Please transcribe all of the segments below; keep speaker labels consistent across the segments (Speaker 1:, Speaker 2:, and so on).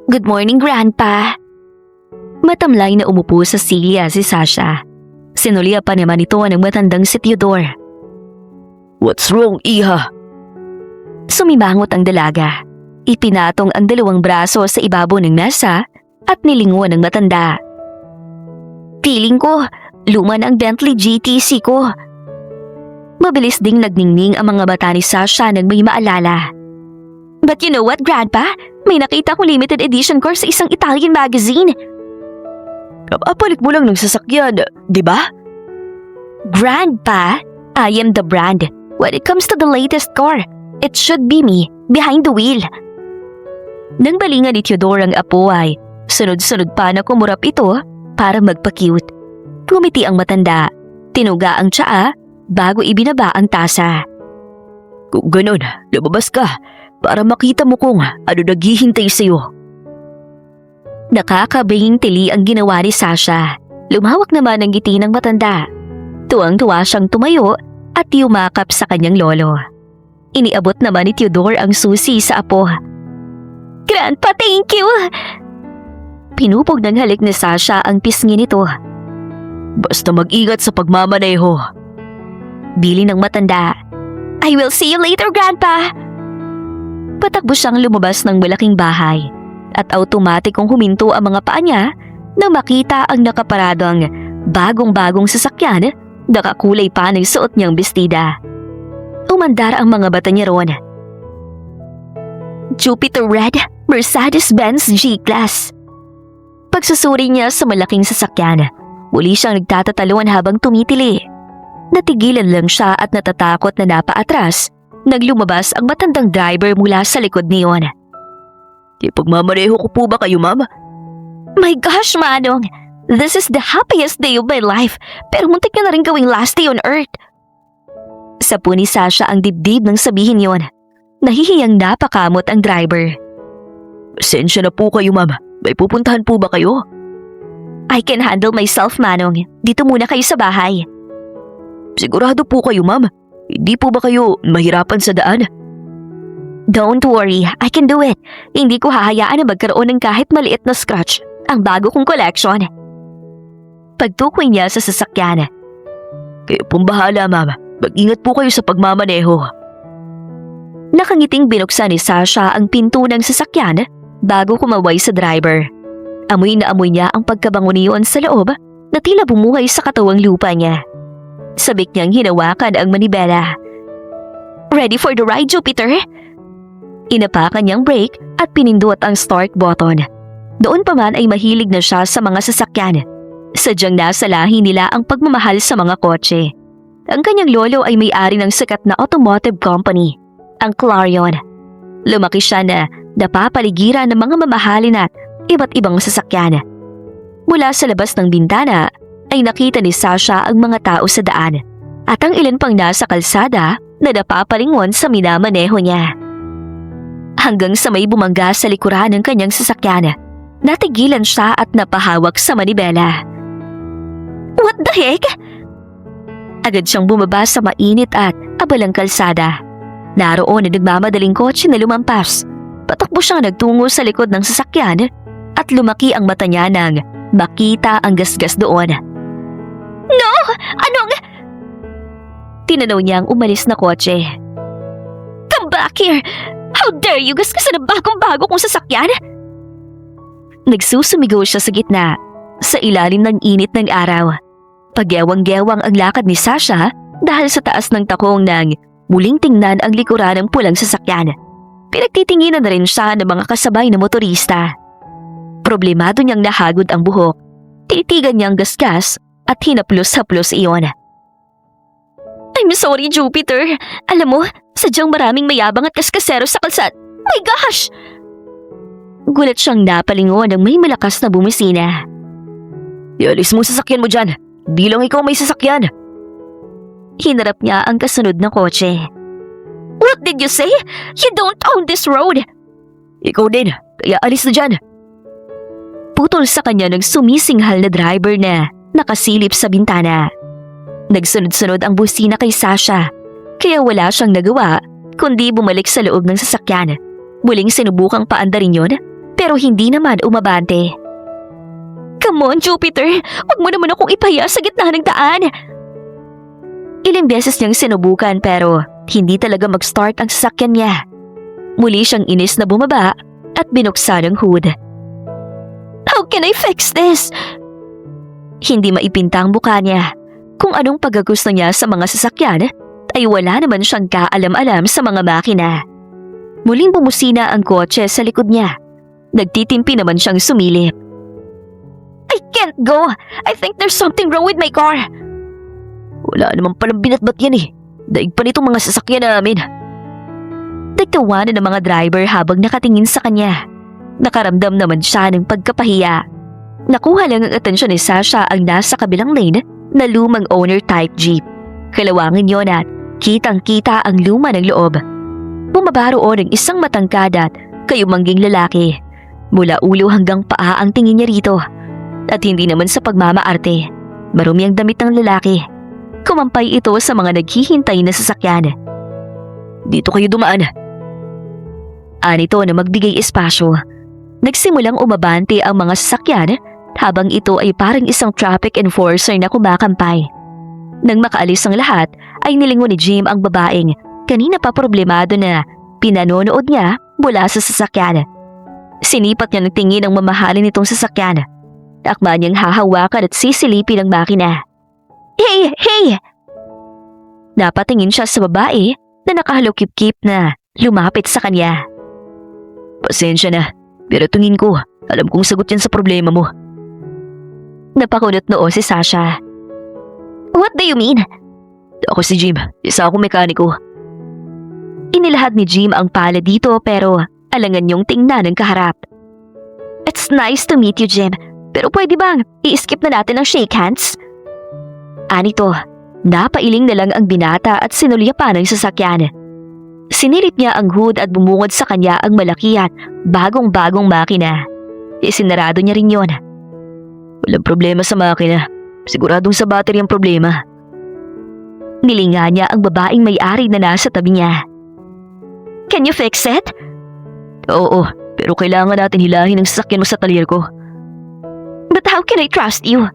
Speaker 1: Good morning, Grandpa. Matamlay na umupo sa silya si Sasha. Sinulia pa naman ito ng matandang si Theodore.
Speaker 2: What's wrong, Iha?
Speaker 1: Sumimangot ang dalaga. Ipinatong ang dalawang braso sa ibabaw ng mesa at nilinguan ng matanda. Feeling ko, luma na ang Bentley GTC ko. Mabilis ding nagningning ang mga mata ni Sasha nang may maalala. But you know what, Grandpa? May nakita kong limited edition car sa isang Italian magazine.
Speaker 2: Kapapalit mo lang ng sasakyan, di ba?
Speaker 1: Grandpa, I am the brand. When it comes to the latest car, it should be me, behind the wheel. Nang balingan ni Theodore ang apo ay, sunod-sunod pa na kumurap ito para magpa-cute. Pumiti ang matanda, tinuga ang tsaa bago ibinaba ang tasa.
Speaker 2: Kung ganun, lumabas ka para makita mo kung ano naghihintay sa'yo.
Speaker 1: Nakakabinging tili ang ginawa ni Sasha. Lumawak naman ang ngiti ng matanda. Tuwang-tuwa siyang tumayo at yumakap sa kanyang lolo. Iniabot naman ni Theodore ang susi sa apo. Grandpa, thank you! Pinupog ng halik ni Sasha ang pisngi nito.
Speaker 2: Basta mag-ingat sa pagmamaneho.
Speaker 1: Bili ng matanda. I will see you later, Grandpa! Patakbo siyang lumabas ng malaking bahay at automatikong huminto ang mga paa niya nang makita ang nakaparadong bagong-bagong sasakyan na kakulay pa ng suot niyang bestida. Umandar ang mga bata niya roon. Jupiter Red Mercedes-Benz G-Class. Pagsusuri niya sa malaking sasakyan, muli siyang nagtatataluan habang tumitili. Natigilan lang siya at natatakot na napaatras nang lumabas ang matandang driver mula sa likod niyon.
Speaker 2: Pagmamaneho ko po ba kayo, Mama?
Speaker 1: My gosh, Manong! This is the happiest day of my life, pero muntik na rin gawing last day on earth. Sapo ni Sasha ang dibdib nang sabihin yon. Nahihiyang napakamot ang driver.
Speaker 2: Pasensya na po kayo, Mama. May pupuntahan po ba kayo?
Speaker 1: I can handle myself, Manong. Dito muna kayo sa bahay.
Speaker 2: Sigurado po kayo, Ma'am. Hindi po ba kayo mahirapan sa daan?
Speaker 1: Don't worry, I can do it. Hindi ko hahayaan na magkaroon ng kahit maliit na scratch ang bago kong collection. Pagtukoy niya sa sasakyan.
Speaker 2: Kayo pong bahala, Mama. Mag-ingat po kayo sa pagmamaneho.
Speaker 1: Nakangiting binuksan ni Sasha ang pinto ng sasakyan bago kumaway sa driver. Amoy na amoy niya ang pagkabango niyon sa loob na tila bumuhay sa katawang lupa niya. Sabik niyang hinawakan ang manibela. Ready for the ride, Jupiter? Inapakan niyang brake at pinindot ang start button. Doon pa man ay mahilig na siya sa mga sasakyan. Sadyang nasa lahi nila ang pagmamahal sa mga kotse. Ang kanyang lolo ay may-ari ng sikat na automotive company, ang Clarion. Lumaki siya na napapaligiran ng mga mamahalin at iba't ibang sasakyan. Mula sa labas ng bintana ay nakita ni Sasha ang mga tao sa daan at ang ilan pang nasa kalsada na napapalingon sa minamaneho niya. Hanggang sa may bumangga sa likuran ng kanyang sasakyan, natigilan siya at napahawak sa manibela. What the heck? Agad siyang bumaba sa mainit at abalang kalsada. Naroon na nagmamadaling kotse na lumampas. Patakbo siyang nagtungo sa likod ng sasakyan at lumaki ang mata niya nang makita ang gasgas doon. No! Anong? Tinanaw niya ang umalis na kotse. Come back here! How dare you gasgasan ang bagong-bago kong sasakyan? Nagsusumigaw siya sa gitna, sa ilalim ng init ng araw. Pagyawang-gewang ang lakad ni Sasha dahil sa taas ng takong nang muling tingnan ang likuran ng pulang sasakyan. Pinagtitinginan na rin siya ng mga kasabay na motorista. Problemado niyang nahagod ang buhok. Titigan niyang gasgas at hinaplos-haplos iyon. I'm sorry, Jupiter. Alam mo, sadyang maraming mayabang at kaskasero sa kalsad. My gosh! Gulat siyang napalingon nang may malakas na bumisina.
Speaker 2: Ialis mo sasakyan mo dyan. Bilang ikaw may sasakyan.
Speaker 1: Hinarap niya ang kasunod na kotse. What did you say? You don't own this road.
Speaker 2: Ikaw din, kaya alis na dyan.
Speaker 1: Putol sa kanya ng sumisinghal na driver na nakasilip sa bintana. Nagsunod-sunod ang busina kay Sasha, kaya wala siyang nagawa kundi bumalik sa loob ng sasakyan. Muling sinubukang paandarin yon, pero hindi naman umabante. Come on, Jupiter! Huwag mo naman akong ipahiya sa gitna ng daan! Ilang beses niyang sinubukan pero hindi talaga mag-start ang sasakyan niya. Muli siyang inis na bumaba at binuksan ang hood. How can I fix this? Hindi maipinta ang mukha niya. Kung anong pagkagusto niya sa mga sasakyan ay wala naman siyang kaalam-alam sa mga makina. Muling bumusina ang kotse sa likod niya. Nagtitimpi naman siyang sumilip. I can't go! I think there's something wrong with my car!
Speaker 2: Wala naman palang binatbat yan eh. Daig pa nitong mga sasakyan namin.
Speaker 1: Nagtawanan ng mga driver habang nakatingin sa kanya. Nakaramdam naman siya ng pagkapahiya. Nakuha lang ang atensyon ni Sasha ang nasa kabilang lane na lumang owner-type jeep. Kalawangin yon at kitang-kita ang luma ng loob. Bumaba roon ang isang matangkad at kayumangging lalaki. Mula ulo hanggang paa ang tingin niya rito. At hindi naman sa pagmamaarte. Marumi ang damit ng lalaki. Kumampay ito sa mga naghihintay na sasakyan.
Speaker 2: Dito kayo dumaan.
Speaker 1: Anito na magbigay espasyo. Nagsimulang umabante ang mga sasakyan habang ito ay parang isang traffic enforcer na kumakampay. Nang makaalis ang lahat ay nilingon ni Jim ang babaeng kanina pa problemado na pinanonood niya mula sa sasakyan. Sinipat niya ng tingin ang mamahalin nitong sasakyan. Akma niyang hahawakan at sisilipin ang makina. Hey! Hey! Napatingin siya sa babae na nakahalukip-kip na lumapit sa kanya.
Speaker 2: Pasensya na, pero tingin ko, alam kong sagot yan sa problema mo.
Speaker 1: Napakunot noo si Sasha. What do you mean?
Speaker 2: Ako si Jim, isa akong mekaniko.
Speaker 1: Inilahad ni Jim ang pala dito pero alangan niyong tingnan ang kaharap. It's nice to meet you, Jim. Pero pwede bang i-skip na natin ang shake hands? Anito, napailing na lang ang binata at sinulyapan ang sasakyan. Sinilip niya ang hood at bumungod sa kanya ang malaki at bagong-bagong makina. Isinarado niya rin yon.
Speaker 2: Walang problema sa makina. Siguradong sa battery ang problema.
Speaker 1: Nilinga niya ang babaeng may-ari na nasa tabi niya. Can you fix it?
Speaker 2: Oo, pero kailangan natin hilahin ang sasakyan mo sa talyer ko.
Speaker 1: But how can I trust you?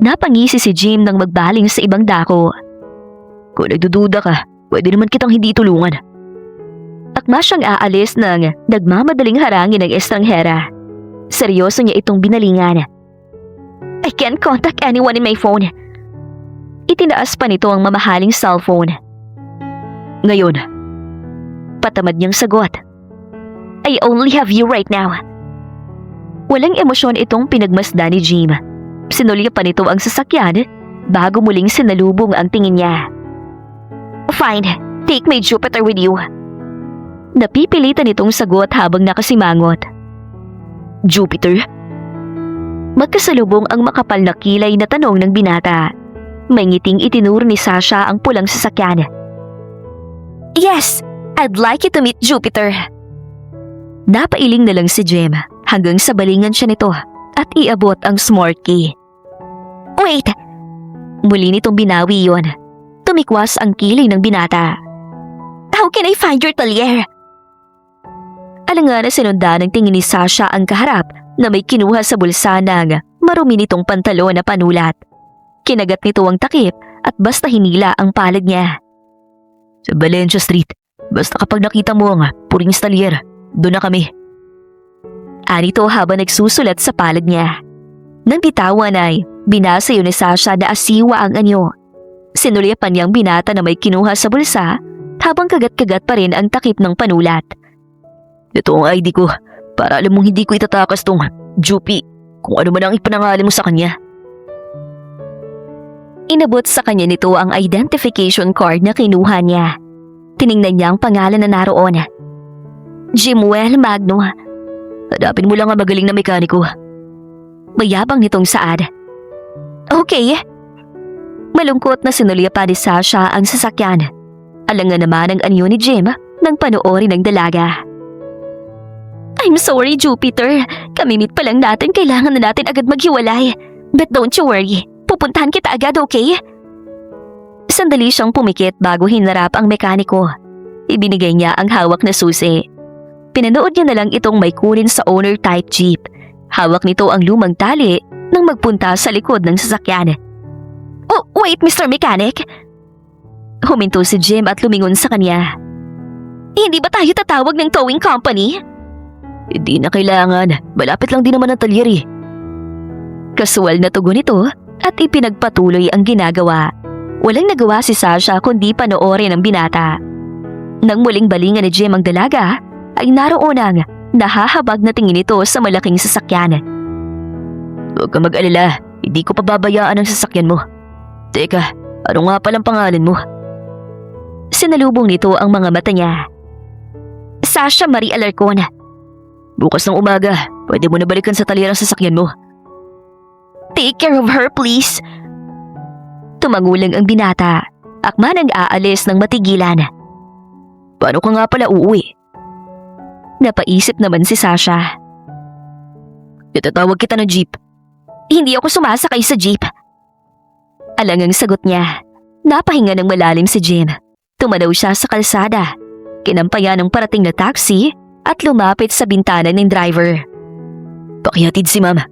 Speaker 1: Napangisi si Jim nang magbaling sa ibang dako.
Speaker 2: Kung nagdududa ka, pwede naman kitang hindi tulungan.
Speaker 1: Akma siyang aalis nang nagmamadaling harangin ng estranghera. Seryoso niya itong binalingan. I can't contact anyone in my phone. Itinaas pa nito ang mamahaling cellphone.
Speaker 2: Ngayon,
Speaker 1: patamad niyang sagot. I only have you right now. Walang emosyon itong pinagmasdan ni Jim. Sinulya pa nito ang sasakyan bago muling sinalubong ang tingin niya. Fine, take my Jupiter with you. Napipilitan itong sagot habang nakasimangot.
Speaker 2: Jupiter?
Speaker 1: Magkasalubong ang makapal na kilay na tanong ng binata. May ngiting itinuro ni Sasha ang pulang sasakyan. Yes, I'd like you to meet Jupiter. Napailing na lang si Jim hanggang sa balingan siya nito at iabot ang smart key. Wait! Muli nitong binawi yon. Tumikwas ang kilay ng binata. How can I find your talyer? Alangan na sinundan ng tingin ni Sasha ang kaharap na may kinuha sa bulsa ng marumi nitong pantalon na panulat. Kinagat nito ang takip at basta hinila ang palad niya.
Speaker 2: Sa Valencia Street, basta kapag nakita mo ang puring talyer, doon na kami.
Speaker 1: Anito habang nagsusulat sa palad niya. Nang bitawan ay binasa yun ni Sasha na asiwa ang anyo. Sinulyapan niyang binata na may kinuha sa bulsa habang kagat-kagat pa rin ang takip ng panulat.
Speaker 2: Ito ang ID ko para alam mong hindi ko itatakas tong Jupi kung ano man ang ipanangalan mo sa kanya.
Speaker 1: Inabot sa kanya nito ang identification card na kinuha niya. Tiningnan niya ang pangalan na naroon. Jimuel Magno.
Speaker 2: Hanapin mo lang ang magaling na mekaniko.
Speaker 1: Mayabang nitong saad. Okay. Malungkot na sinulya pa ni Sasha ang sasakyan. Alangan naman ang anyo ni Jim nang panoorin ng dalaga. I'm sorry, Jupiter. Kamimit pa lang natin, kailangan na natin agad maghiwalay. But don't you worry. Pupuntahan kita agad, okay? Sandali siyang pumikit bago hinarap ang mekaniko. Ibinigay niya ang hawak na susi. pinanood niya na lang itong may kunin sa owner-type jeep. Hawak nito ang lumang tali nang magpunta sa likod ng sasakyan. Oh, wait, Mr. Mechanic! Huminto si Jim at lumingon sa kanya. Hindi ba tayo tatawag ng towing company?
Speaker 2: Hindi na kailangan. Malapit lang din naman ang talyer eh.
Speaker 1: Kasual na tugon nito at ipinagpatuloy ang ginagawa. Walang nagawa si Sasha kundi panoorin ang binata. Nang muling balingan ni Jim ang dalaga, ay naroon ang nahahabag na tingin nito sa malaking sasakyan.
Speaker 2: Huwag ka mag-alala. Hindi ko pababayaan ang sasakyan mo. Teka, ano nga palang pangalan mo?
Speaker 1: Sinalubong nito ang mga mata niya. Sasha Marie Alarcon.
Speaker 2: Bukas ng umaga, pwede mo na balikan sa talyer ang sasakyan mo.
Speaker 1: Take care of her, please. Tumangulang ang binata. Akma nang aalis ng matigilan.
Speaker 2: Paano ka nga pala uuwi?
Speaker 1: Napaisip naman si Sasha.
Speaker 2: Itatawag kita ng jeep.
Speaker 1: Hindi ako sumasakay sa jeep. Alangang sagot niya. Napahinga ng malalim si Jim. Tumanaw siya sa kalsada. Kinampayan ng parating na taxi at lumapit sa bintana ng driver.
Speaker 2: Pakihatid si mama.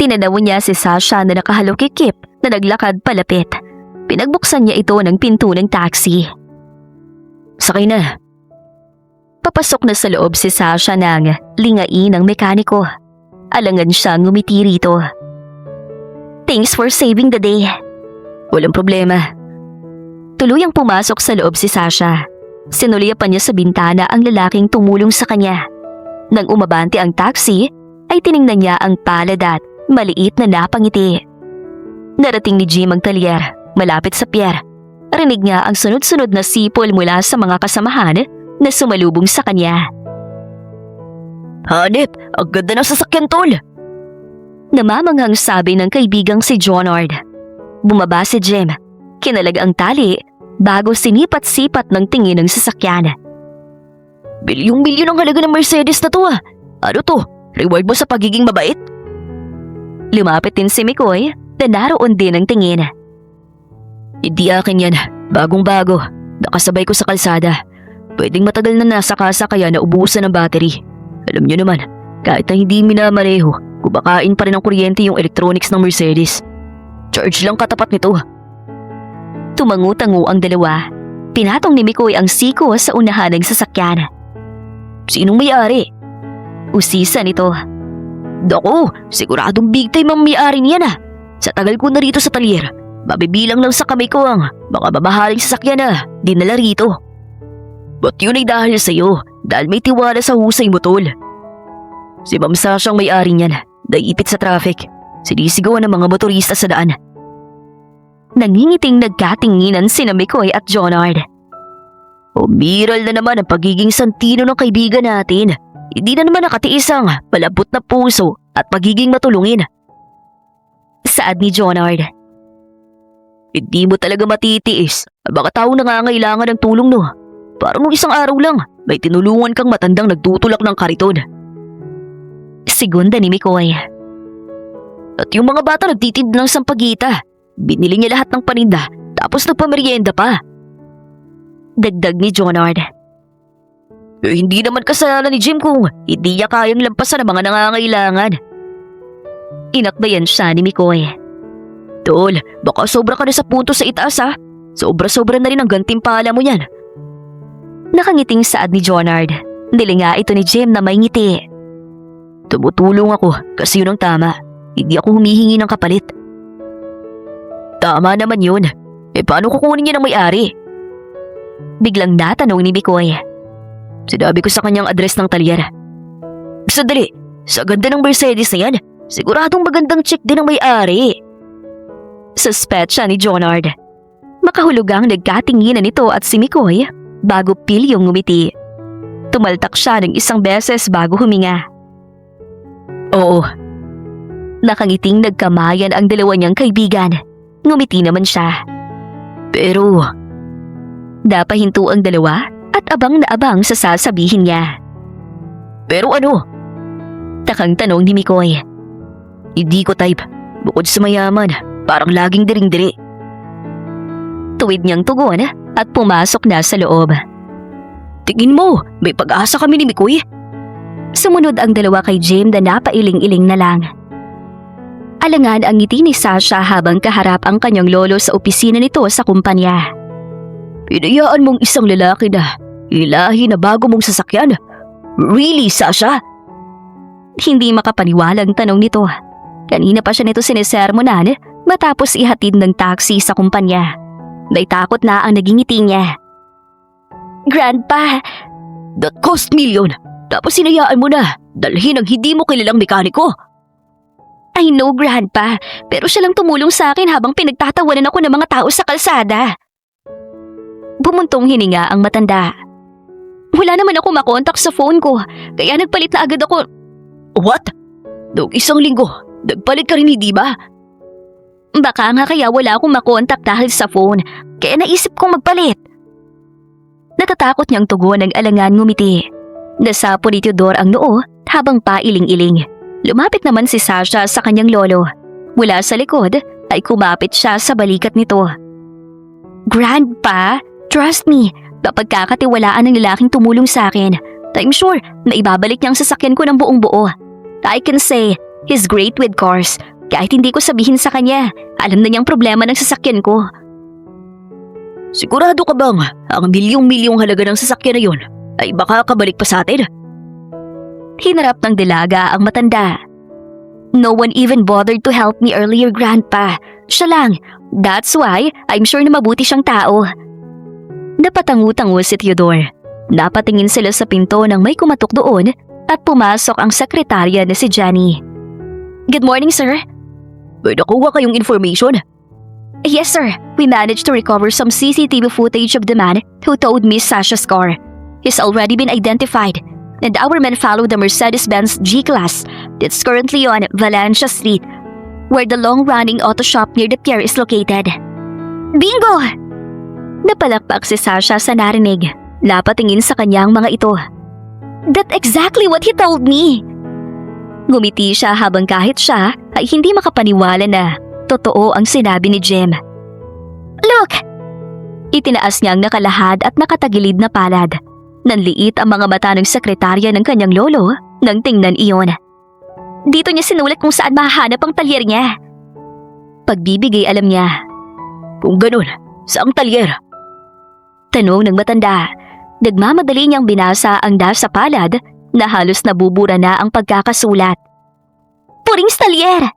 Speaker 1: Tinanaw niya si Sasha na nakahalukikip na naglakad palapit. Pinagbuksan niya ito ng pinto ng taxi.
Speaker 2: Sakay na.
Speaker 1: Papasok na sa loob si Sasha nang lingain ng mekaniko. Alangan siya ngumiti rito. Thanks for saving the day.
Speaker 2: Walang problema.
Speaker 1: Tuluyang pumasok sa loob si Sasha. Sinulipan niya sa bintana ang lalaking tumulong sa kanya. Nang umabante ang taxi, ay tiningnan niya ang palad at maliit na napangiti. Narating ni Jim ang talyer, malapit sa pier. Rinig niya ang sunod-sunod na sipol mula sa mga kasamahan na sumalubong sa kanya.
Speaker 2: Hanep, ang ganda ng sasakyan tol.
Speaker 1: Namamanghang sabi ng kaibigang si Jonard. Bumaba si Jim, kinalag ang tali bago sinipat-sipat ng tingin ng sasakyan.
Speaker 2: Bilyong-bilyon ang halaga ng Mercedes na to ah. Ano to? Reward mo sa pagiging mabait?
Speaker 1: Lumapit din si Mikoy na naroon din ang tingin.
Speaker 2: Hindi akin yan. Bagong-bago. Nakasabay ko sa kalsada. Pwedeng matagal na nasa kasa kaya naubusan ng battery. Alam niyo naman, kahit na hindi minamaneho, kumakain pa rin ng kuryente yung electronics ng Mercedes. Charge lang katapat nito.
Speaker 1: Tumangu-tango ang dalawa. Pinatong ni Mikoy ang siko sa unahan ng sasakyan.
Speaker 2: Sinong may-ari?
Speaker 1: Usisa nito.
Speaker 2: Dako, siguradong big time ang may-ari niyan ah. Sa tagal ko na rito sa talyer, mabibilang lang sa kamay ko ang mga babahaling sasakyan na dinala rito. But yun ay dahil sa'yo, dahil may tiwala sa husay mo tol. Si Ma'am Sasha ang may-ari niyan, naipit sa traffic. Sinisigawan ng mga motorista sa daan.
Speaker 1: Nangingiting nagkatinginan sina Mikoy at Jonard.
Speaker 2: Umiral na naman ang pagiging santino ng kaibigan natin. Hindi na naman nakatiis ang palabot na puso at pagiging matulungin.
Speaker 1: Saad ni Jonard.
Speaker 2: Hindi mo talaga matitiis. Baka tao nangangailangan ng tulong no. Parang nung isang araw lang, may tinulungan kang matandang nagtutulak ng kariton.
Speaker 1: Segunda ni Mikoy.
Speaker 2: At yung mga bata nagtitinda ng sampagita. Binili niya lahat ng paninda tapos nagpamerienda pa.
Speaker 1: Dagdag ni Jonard.
Speaker 2: Hindi naman kasalanan ni Jim kung hindi niya kayang lampasan ang mga nangangailangan.
Speaker 1: Inakbayan siya ni Mikoy.
Speaker 2: Tol, baka sobra ka na sa punto sa itaas ha. Sobra-sobra na rin ang gantimpala mo yan.
Speaker 1: Nakangiting saad ni Jonard. Nilinga ito ni Jim na may ngiti.
Speaker 2: Tumutulong ako kasi yun ang tama. Hindi ako humihingi ng kapalit. Tama naman yun. Paano kukunin niya ng may-ari?
Speaker 1: Biglang natanong ni Mikoy.
Speaker 2: Sinabi ko sa kanyang address ng talyer. Sandali, sa ganda ng Mercedes na yan, siguradong magandang chick din ang may-ari.
Speaker 1: Suspect siya ni Jonard. Makahulugang nagkatinginan ito at si Mikoy bago pilyong ngumiti. Tumaltak siya ng isang beses bago huminga.
Speaker 2: Oo.
Speaker 1: Nakangiting nagkamayan ang dalawa niyang kaibigan. Ngumiti naman siya.
Speaker 2: Pero
Speaker 1: napahinto ang dalawa at abang na abang sa sasabihin niya.
Speaker 2: Pero ano?
Speaker 1: Takang tanong ni Mikoy.
Speaker 2: Hindi ko type. Bukod sa mayaman, parang laging diring-diri.
Speaker 1: Tuwid niyang tugon at pumasok na sa loob.
Speaker 2: Tingin mo, may pag-asa kami ni Mikoy.
Speaker 1: Sumunod ang dalawa kay Jim na napailing-iling na lang. Alangan ang ngiti ni Sasha habang kaharap ang kanyang lolo sa opisina nito sa kumpanya.
Speaker 2: Pinayaan mong isang lalaki na ilahi na bago mong sasakyan. Really, Sasha?
Speaker 1: Hindi makapaniwalang tanong nito. Kanina pa siya nito sinesermonan matapos ihatid ng taxi sa kumpanya. May takot na ang naging ngiti niya. Grandpa,
Speaker 2: That cost million. Tapos sinayaan mo na dalhin ang hindi mo kilalang mekaniko.
Speaker 1: I know Grandpa, pero siya lang tumulong sa akin habang pinagtatawanan ako ng mga tao sa kalsada. Bumuntong hininga ang matanda. Wala naman ako makontak sa phone ko, kaya nagpalit na agad ako.
Speaker 2: What? Noong isang linggo, nagpalit ka rin hindi ba?
Speaker 1: Baka nga kaya wala akong makontak dahil sa phone, kaya naisip kong magpalit. Natatakot niyang tugon ng alangan ngumiti. Nasapo ni Teodor ang noo habang pailing-iling. Lumapit naman si Sasha sa kanyang lolo. Mula sa likod ay kumapit siya sa balikat nito. Grandpa, trust me, kapag kakatiwalaan ng lalaking tumulong sa akin, I'm sure na ibabalik niya ang sasakyan ko ng buong buo. I can say, he's great with cars. Kahit hindi ko sabihin sa kanya, alam na niyang problema ng sasakyan ko.
Speaker 2: Sigurado ka bang ang milyong-milyong halaga ng sasakyan na yun ay baka kabalik pa sa atin?
Speaker 1: Hinarap ng dalaga ang matanda. No one even bothered to help me earlier, Grandpa. Siya lang. That's why I'm sure na mabuti siyang tao. Napatangu-tangu si Teodor. Napatingin sila sa pinto nang may kumatok doon at pumasok ang sekretarya na si Jenny. Good morning, sir.
Speaker 2: May nakuha kayong information?
Speaker 1: Yes, sir. We managed to recover some CCTV footage of the man who towed Miss Sasha's car. He's already been identified, and our men followed the Mercedes-Benz G-Class that's currently on Valencia Street, where the long-running auto shop near the pier is located. Bingo! Napalakpak si Sasha sa narinig. Napatingin sa kanyang mga ito. That's exactly what he told me! Ngumiti siya habang kahit siya ay hindi makapaniwala na totoo ang sinabi ni Jim. Look! Itinaas niya ang nakalahad at nakatagilid na palad. Nanliit ang mga mata ng sekretarya ng kanyang lolo nang tingnan iyon. Dito niya sinulat kung saan mahahanap ang talyer niya. Pagbibigay alam niya.
Speaker 2: Kung ganun, saang talyer?
Speaker 1: Tanong ng matanda. Nagmamadali niyang binasa ang nasa palad na halos nabubura na ang pagkakasulat. Puring talyer!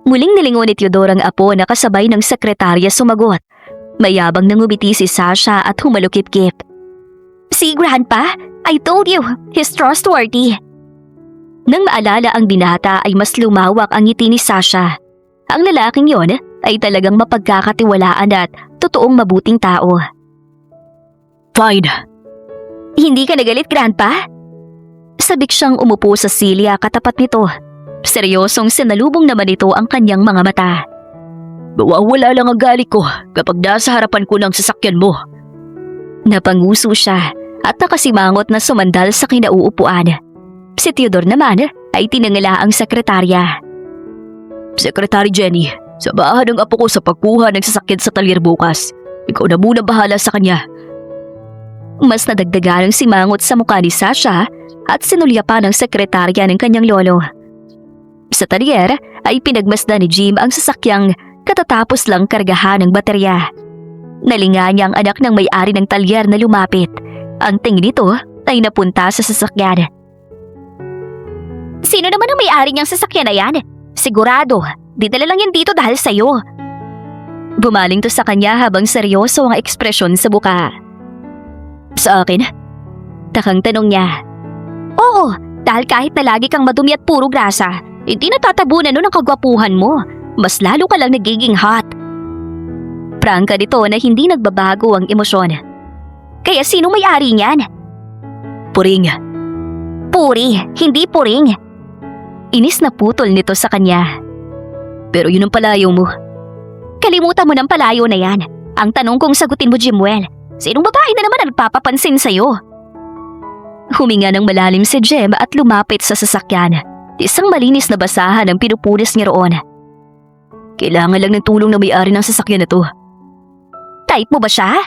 Speaker 1: Muling nilingon ni Teodor ang apo na kasabay ng sekretarya sumagot. Mayabang nangumiti si Sasha at humalukip-kip. See, Grandpa, I told you, he's trustworthy. Nang maalala ang binata ay mas lumawak ang ngiti ni Sasha. Ang lalaking yon ay talagang mapagkakatiwalaan at totoong mabuting tao.
Speaker 2: Fine.
Speaker 1: Hindi ka nagalit, Grandpa? Sabik siyang umupo sa silya katapat nito. Seryosong sinalubong naman ito ang kanyang mga mata.
Speaker 2: Mawawala lang ang galit ko kapag nasa harapan ko ng sasakyan mo.
Speaker 1: Napanguso siya at nakasimangot na sumandal sa kinauupuan. Si Teodor naman ay tinangala ang sekretarya.
Speaker 2: Secretary Jenny, samahan ang apo ko sa pagkuha ng sasakyan sa talyer bukas. Ikaw na muna bahala sa kanya.
Speaker 1: Mas nadagdagan ang simangot sa mukha ni Sasha at sinulya pa ng sekretarya ng kanyang lolo. Sa talyer ay pinagmasdan ni Jim ang sasakyang katatapos lang kargahan ng baterya. Nalinga niya ang anak ng may-ari ng talyer na lumapit. Ang tingin nito ay napunta sa sasakyan. Sino naman ang may-ari niyang sasakyan na yan? Sigurado, dinala lang yan dito dahil sa'yo. Bumaling to sa kanya habang seryoso ang ekspresyon sa buka.
Speaker 2: Sa akin?
Speaker 1: Takang tanong niya. Oo, dahil kahit na lagi kang madumi at puro grasa, hindi natatabunan nun ang kagwapuhan mo. Mas lalo ka lang nagiging hot. Prangka nito na hindi nagbabago ang emosyon. Kaya sino may-ari niyan?
Speaker 2: Puring.
Speaker 1: Puri, hindi puring. Inis na putol nito sa kanya.
Speaker 2: Pero yun ang palayo mo.
Speaker 1: Kalimutan mo ng palayo na yan. Ang tanong kong sagutin mo, Jimwell, sinong babae na naman ang nagpapapansin sa'yo? Huminga ng malalim si Jem at lumapit sa sasakyan. Isang malinis na basahan ang pinupulis niya roon.
Speaker 2: Kailangan lang ng tulong na may-ari ng sasakyan na to.
Speaker 1: Type mo ba siya?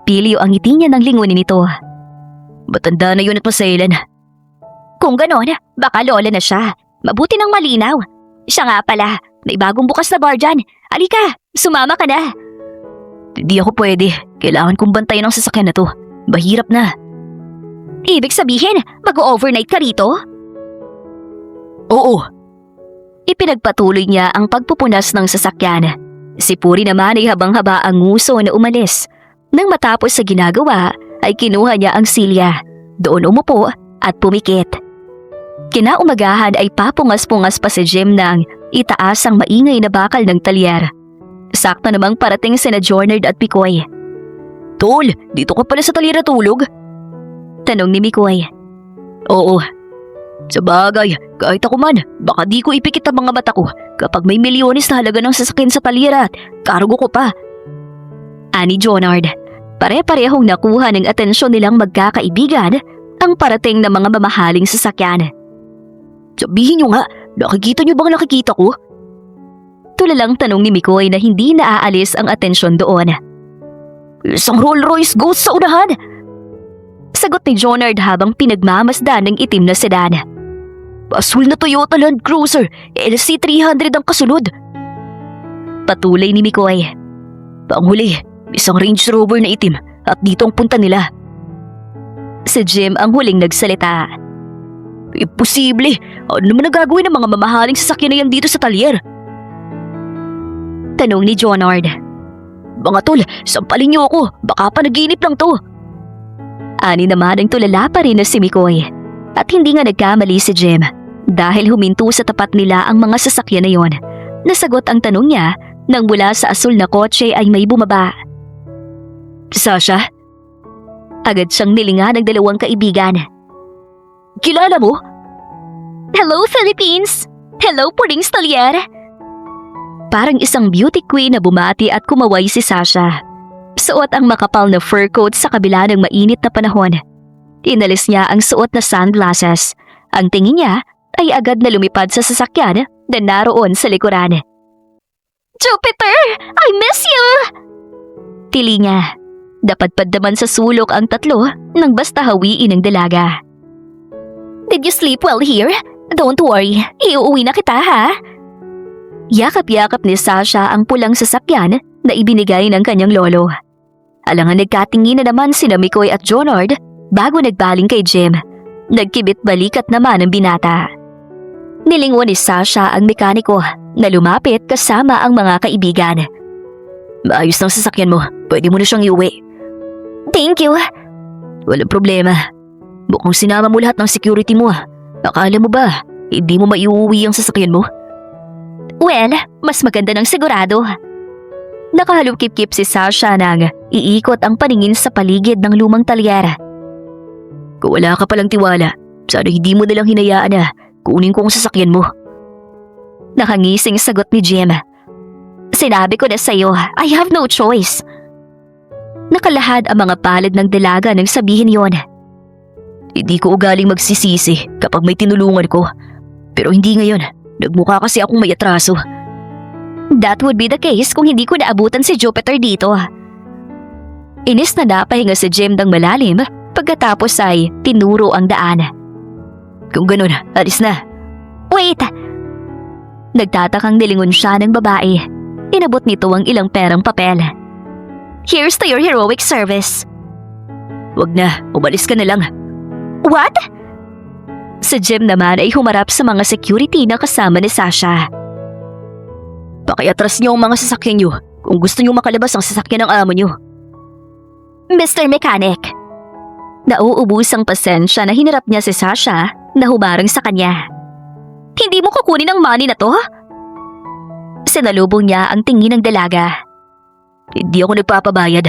Speaker 1: Pilyo ang ngiti niya nang lingunin nito.
Speaker 2: Matanda na yun at masailan.
Speaker 1: Kung ganon, baka lola na siya. Mabuti nang malinaw. Siya nga pala, may bagong bukas na bar dyan. Alika, sumama ka na.
Speaker 2: Hindi ako pwede. Kailangan kong bantayan ang sasakyan na to. Mahirap na.
Speaker 1: Ibig sabihin, mag-overnight ka rito?
Speaker 2: Oo.
Speaker 1: Ipinagpatuloy niya ang pagpupunas ng sasakyan. Si Puri naman ay habang-haba ang nguso na umalis. Nang matapos sa ginagawa, ay kinuha niya ang silya. Doon umupo at pumikit. Kinaumagahan ay papungas-pungas pa si Jim nang itaas ang maingay na bakal ng talyer. Sakto namang parating sina Jornard at Mikoy.
Speaker 2: Tol, dito ka pala sa talyer natulog?
Speaker 1: Tanong ni Mikoy.
Speaker 2: Oo. Sa bagay, kahit ako man, baka di ko ipikit ang mga mata ko kapag may milyones na halaga ng sasakyan sa talyer at kargo ko pa.
Speaker 1: Ani Jonard, pare-parehong nakuha ng atensyon nilang magkakaibigan ang parating na mga mamahaling sasakyan.
Speaker 2: Sabihin nyo nga, nakikita nyo bang nakikita ko?
Speaker 1: Tulalang tanong ni Mikoy na hindi naaalis ang atensyon doon.
Speaker 2: Isang Rolls Royce Ghost sa unahan!
Speaker 1: Sagot ni Jonard habang pinagmamasdan ng itim na sedan.
Speaker 2: Asul na Toyota Land Cruiser, LC300 ang kasunod.
Speaker 1: Patuloy ni Mikoy.
Speaker 2: Panghuli, isang Range Rover na itim at dito ang punta nila.
Speaker 1: Si Jim ang huling nagsalita.
Speaker 2: Imposible! Ano naman nagagawin ng mga mamahaling sasakyan na yan dito sa talyer?
Speaker 1: Tanong ni Jonard.
Speaker 2: Mga tol, sampalin niyo ako, baka panaginip lang to.
Speaker 1: Ani naman ang tulala pa rin na si Mikoy. At hindi nga nagkamali si Jim dahil huminto sa tapat nila ang mga sasakyan na yon. Nasagot ang tanong niya nang mula sa asul na kotse ay may bumaba.
Speaker 2: Sasha?
Speaker 1: Agad siyang nilinga ng dalawang kaibigan.
Speaker 2: Kilala mo?
Speaker 1: Hello Philippines! Hello Puring Stalyer! Parang isang beauty queen na bumati at kumaway si Sasha. Suot ang makapal na fur coat sa kabila ng mainit na panahon. Inalis niya ang suot na sunglasses. Ang tingin niya ay agad na lumipad sa sasakyan na naroon sa likuran. Jupiter! I miss you! Tili niya. Dapadpad naman sa sulok ang tatlo nang basta hawiin ng dalaga. Did you sleep well here? Don't worry, iuwi na kita ha? Yakap-yakap ni Sasha ang pulang sasakyan na ibinigay ng kanyang lolo. Alangan nagkatingin na naman sina Mikoy at Jonard bago nagbaling kay Jim. Nagkibit balikat naman ang binata. Nilingon ni Sasha ang mekaniko na lumapit kasama ang mga kaibigan.
Speaker 2: Maayos ng sasakyan mo, pwede mo na siyang iuwi.
Speaker 1: Thank you.
Speaker 2: Walang problema. Mukhang sinama mo lahat ng security mo. Akala mo ba, hindi mo maiuwi ang sasakyan mo?
Speaker 1: Well, mas maganda ng sigurado. Nakahalukip-kip si Sasha nang iikot ang paningin sa paligid ng lumang talyer.
Speaker 2: Kung wala ka palang tiwala, sana hindi mo nalang hinayaan na kunin ko ang sasakyan mo.
Speaker 1: Nakangising sagot ni Jim. Sinabi ko na sa'yo, I have no choice. Nakalahad ang mga palad ng dalaga nang sabihin yon.
Speaker 2: Hindi ko ugaling magsisisi kapag may tinulungan ko. Pero hindi ngayon, nagmukha kasi akong may atraso.
Speaker 1: That would be the case kung hindi ko naabutan si Jupiter dito. Inis na napahinga si Jim ng malalim pagkatapos ay tinuro ang daan.
Speaker 2: Kung ganun, alis na.
Speaker 1: Wait! Nagtatakang nilingon siya ng babae. Inabot nito ang ilang perang papel. Here's to your heroic service.
Speaker 2: Wag na, umalis ka na lang.
Speaker 1: What? Si Jim naman ay humarap sa mga security na kasama ni Sasha.
Speaker 2: Pakiatras niyo ang mga sasakyan niyo kung gusto niyo makalabas ang sasakyan ng amo niyo.
Speaker 1: Mr. Mechanic. Nauubos ang pasensya na hinarap niya si Sasha na humarang sa kanya. Hindi mo kukunin ang money na to? Sinalubong niya ang tingin ng dalaga.
Speaker 2: Hindi ako nagpapabayad.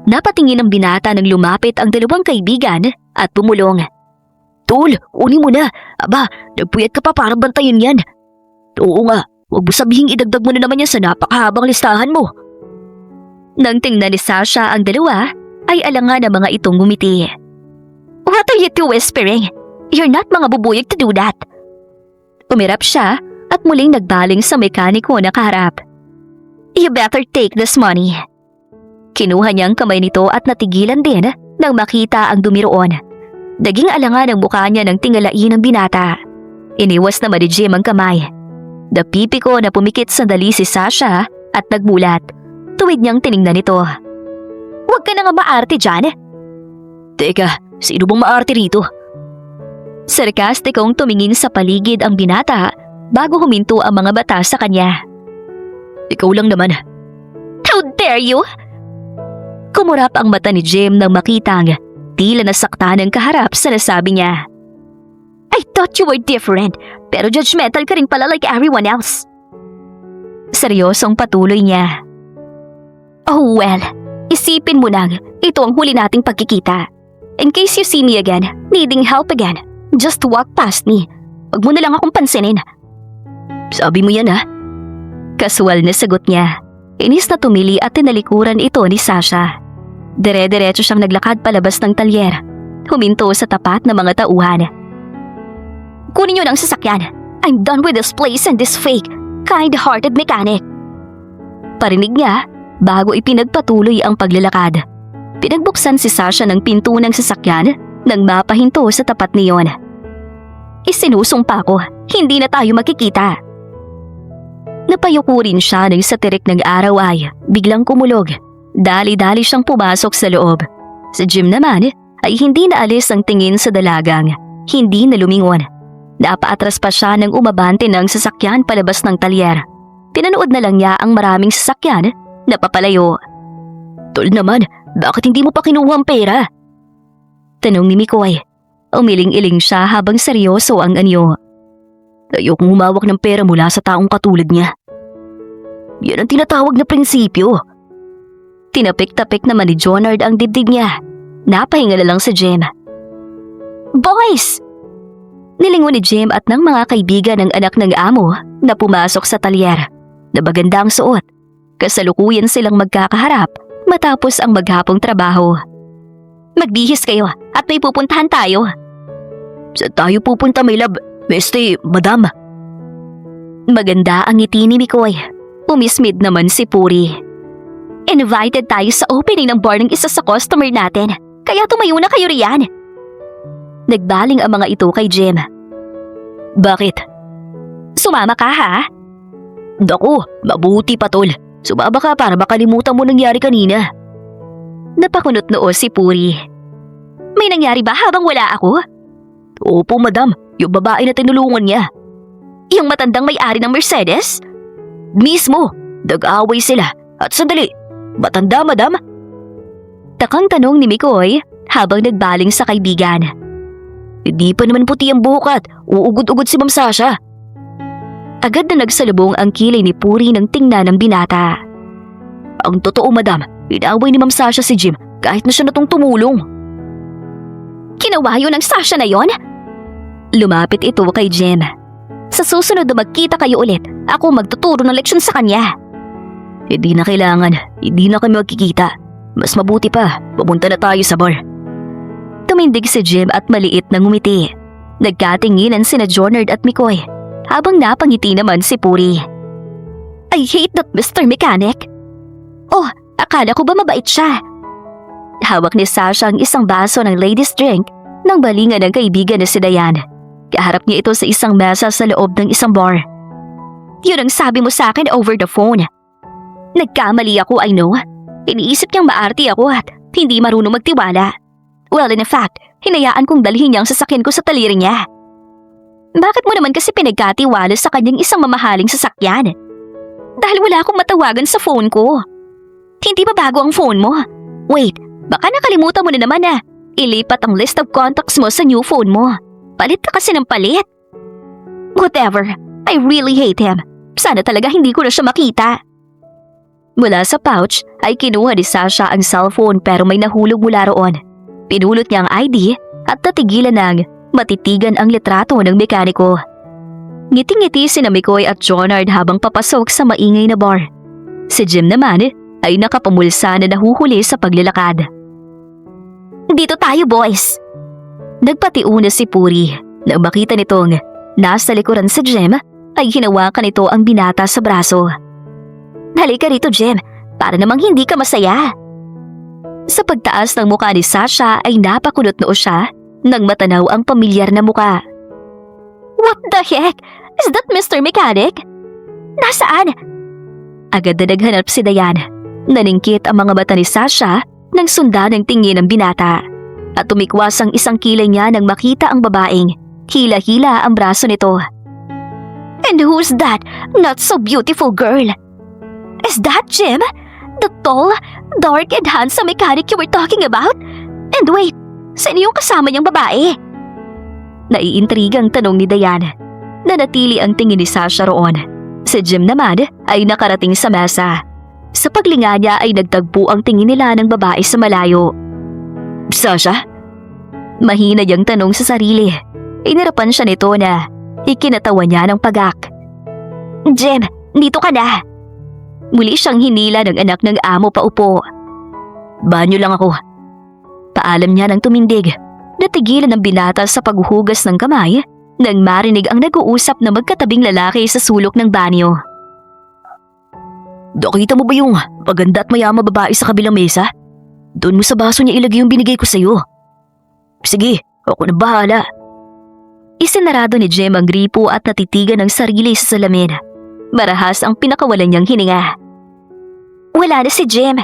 Speaker 1: Napatingin ang binata nang lumapit ang dalawang kaibigan at pumulong.
Speaker 2: Tol, uni mo na. Aba, nagpuyat ka pa para bantayan yan. Oo nga, huwag mo sabihing idagdag mo na naman yan sa napakahabang listahan mo.
Speaker 1: Nang tingnan ni Sasha ang dalawa, ay alangan ang mga itong ngumiti. What are you two whispering? You're not mga bubuyog to do that. Umirap siya at muling nagbaling sa mekaniko na kaharap. You better take this money. Kinuha niya ang kamay nito at natigilan din nang makita ang dumi roon. Naging alangan ang mukha niya nang tingalain ang binata. Iniwas naman ni Jim ang kamay. Napipi ko na pumikit sandali si Sasha at nagmulat. Tuwid niyang tiningnan ito. Huwag ka na nga maarte dyan.
Speaker 2: Teka, sino bang maarte rito?
Speaker 1: Sarkastikong tumingin sa paligid ang binata bago huminto ang mga bata sa kanya.
Speaker 2: Ikaw lang naman.
Speaker 1: How dare you? Kumurap ang mata ni Jim nang makitang tila nasaktan ang kaharap sa nasabi niya. I thought you were different, pero judgmental ka rin pala like everyone else. Seryosong patuloy niya. Oh well, isipin mo lang, ito ang huli nating pagkikita. In case you see me again, needing help again, just walk past me. Huwag mo na lang akong pansinin.
Speaker 2: Sabi mo yan ha?
Speaker 1: Kasual na sagot niya. Inis na tumili at tinalikuran ito ni Sasha. Dire-diretso siyang naglakad palabas ng talyer. Huminto sa tapat ng mga tauhan. Kunin niyo ng sasakyan. I'm done with this place and this fake, kind-hearted mechanic. Parinig niya bago ipinagpatuloy ang paglalakad. Pinagbuksan si Sasha ng pinto ng sasakyan nang mapahinto sa tapat niyon. Isinusumpa ko, hindi na tayo makikita. Napayuko rin siya nang sa tirik ng araw ay biglang kumulog. Dali-dali siyang pumasok sa loob. Sa Jim naman ay hindi naalis ang tingin sa dalagang. Hindi na lumingon. Napaatras pa siya nang umabante ng sasakyan palabas ng talyer. Pinanood na lang niya ang maraming sasakyan na papalayo.
Speaker 2: Tol naman, bakit hindi mo pa kinuha ang pera?
Speaker 1: Tanong ni Mikoy. Umiling-iling siya habang seryoso ang anyo.
Speaker 2: Ayokong humawak ng pera mula sa taong katulad niya. Yan ang tinatawag na prinsipyo.
Speaker 1: Tinapik-tapik naman ni Jonard ang dibdib niya. Napahinga na lang si Jim. Boys! Nilingon ni Jim at ng mga kaibigan ng anak ng amo na pumasok sa talyer. Nabaganda ang suot. Kasalukuyan silang magkakaharap matapos ang maghapong trabaho. Magbihis kayo at may pupuntahan tayo.
Speaker 2: Saan tayo pupunta, my love? Beste, madam.
Speaker 1: Maganda ang ngiti ni Mikoy. Umismid naman si Puri. Invited tayo sa opening ng bar ng isa sa customer natin, kaya tumayo na kayo riyan. Nagbaling ang mga ito kay Jim.
Speaker 2: Bakit?
Speaker 1: Sumama ka ha?
Speaker 2: Naku, mabuti pa tol. Sumama ka para makalimutan mo nangyari kanina.
Speaker 1: Napakunot noo si Puri. May nangyari ba habang wala ako?
Speaker 2: Opo madam, yung babae na tinulungan niya.
Speaker 1: Yung matandang may-ari ng Mercedes?
Speaker 2: Mismo, nag-away sila. At sandali, matanda madam?
Speaker 1: Takang tanong ni Mikoy habang nagbaling sa kaibigan.
Speaker 2: Hindi pa naman puti ang buhok at uugod-ugod si Ma'am Sasha.
Speaker 1: Agad na nagsalubong ang kilay ni Puri ng tingnan ng binata.
Speaker 2: Ang totoo madam, inaway ni Ma'am Sasha si Jim kahit na siya natong tumulong.
Speaker 1: Kinawa yun ng Sasha na yon? Lumapit ito kay Jim. Sa susunod na magkita kayo ulit, ako magtuturo ng leksyon sa kanya.
Speaker 2: Hindi na kailangan, hindi na kami magkikita. Mas mabuti pa, pumunta na tayo sa bar.
Speaker 1: Tumindig si Jim at maliit na ngumiti. Nagkatinginan sina Jonard at Mikoy, habang napangiti naman si Puri. I hate that Mr. Mechanic. Oh, akala ko ba mabait siya? Hawak ni Sasha ang isang baso ng ladies drink nang balingan ng kaibigan na si Diane. Kaharap niya ito sa isang mesa sa loob ng isang bar. Yun ang sabi mo sa akin over the phone. Nagkamali ako, I know. Iniisip niyang maarte ako at hindi marunong magtiwala. Well, in fact, hinayaan kong dalhin niya ang sasakyan ko sa taliri niya. Bakit mo naman kasi pinagkatiwala sa kanyang isang mamahaling sasakyan? Dahil wala akong matawagan sa phone ko. Hindi ba bago ang phone mo? Wait, baka nakalimutan mo na naman na ilipat ang list of contacts mo sa new phone mo. Palit ka kasi ng palit. Whatever, I really hate him. Sana talaga hindi ko na siya makita. Mula sa pouch ay kinuha ni Sasha ang cellphone pero may nahulog mula roon. Pinulot niya ang ID at natigilan ng matitigan ang litrato ng mekaniko. Ngiti-ngiti sina Mikoy at Jonard habang papasok sa maingay na bar. Si Jim naman ay nakapamulsa na nahuhuli sa paglalakad. Dito tayo, boys! Nagpatiuna si Puri. Nang makita nitong nasa likuran si Jim, ay hinawakan nito ang binata sa braso. Halika rito, Jim, para namang hindi ka masaya. Sa pagtaas ng mukha ni Sasha ay napakulot noo siya nang matanaw ang pamilyar na mukha. What the heck? Is that Mr. Mechanic? Nasaan? Agad na naghanap si Dayan. Naningkit ang mga mata ni Sasha nang sundan ng tingin ng binata. At tumikwas ang isang kilay niya nang makita ang babaeng. Hila-hila ang braso nito. And who's that not so beautiful girl? Is that Jim? The tall, dark and handsome mechanic you were talking about? And wait, sino yung kasama niyang babae? Naiintrigang tanong ni Dayan. Nanatili ang tingin ni Sasha roon. Si Jim naman ay nakarating sa mesa. Sa paglinga niya ay nagtagpo ang tingin nila ng babae sa malayo. Sasha? Mahina niyang tanong sa sarili. Inirapan siya nito na ikinatawa niya ng pagak. Jim, dito ka na. Muli siyang hinila ng anak ng amo paupo. Banyo lang ako. Paalam niya nang tumindig. Natigilan ang binata sa paghuhugas ng kamay nang marinig ang nag-uusap na magkatabing lalaki sa sulok ng banyo. Nakita mo ba yung maganda at mayamang babae sa kabilang mesa? Doon mo sa baso niya ilagay yung binigay ko sa'yo. Sige, ako na bahala. Isinarado ni Jim ang gripo at natitigan ng sarili sa salamin. Marahas ang pinakawalan niyang hininga. Wala na si Jim.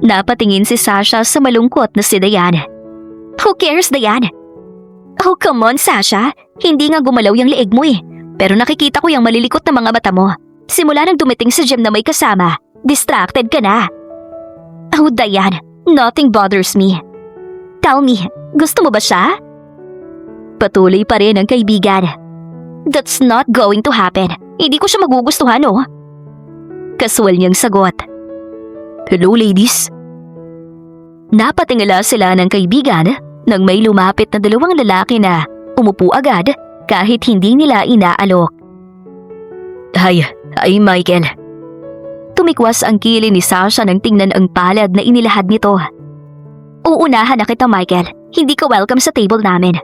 Speaker 1: Napatingin si Sasha sa malungkot na si Dayan. Who cares, Dayan? Oh, come on, Sasha. Hindi nga gumalaw yung leeg mo eh. Pero nakikita ko yung malilikot na mga mata mo. Simula nang dumating si Jim na may kasama, distracted ka na. Oh, Dayan, nothing bothers me. Tell me, gusto mo ba siya? Patuloy pa rin ang kaibigan. That's not going to happen. Hindi ko siya magugustuhan, oh. Kaswal niyang sagot. Hello, ladies. Napatingala sila ng kaibigan nang may lumapit na dalawang lalaki na umupo agad kahit hindi nila inaalok. Hi, Michael. Tumikwas ang kilay ni Sasha nang tingnan ang palad na inilahad nito. Uunahan na kita, Michael. Hindi ka welcome sa table namin.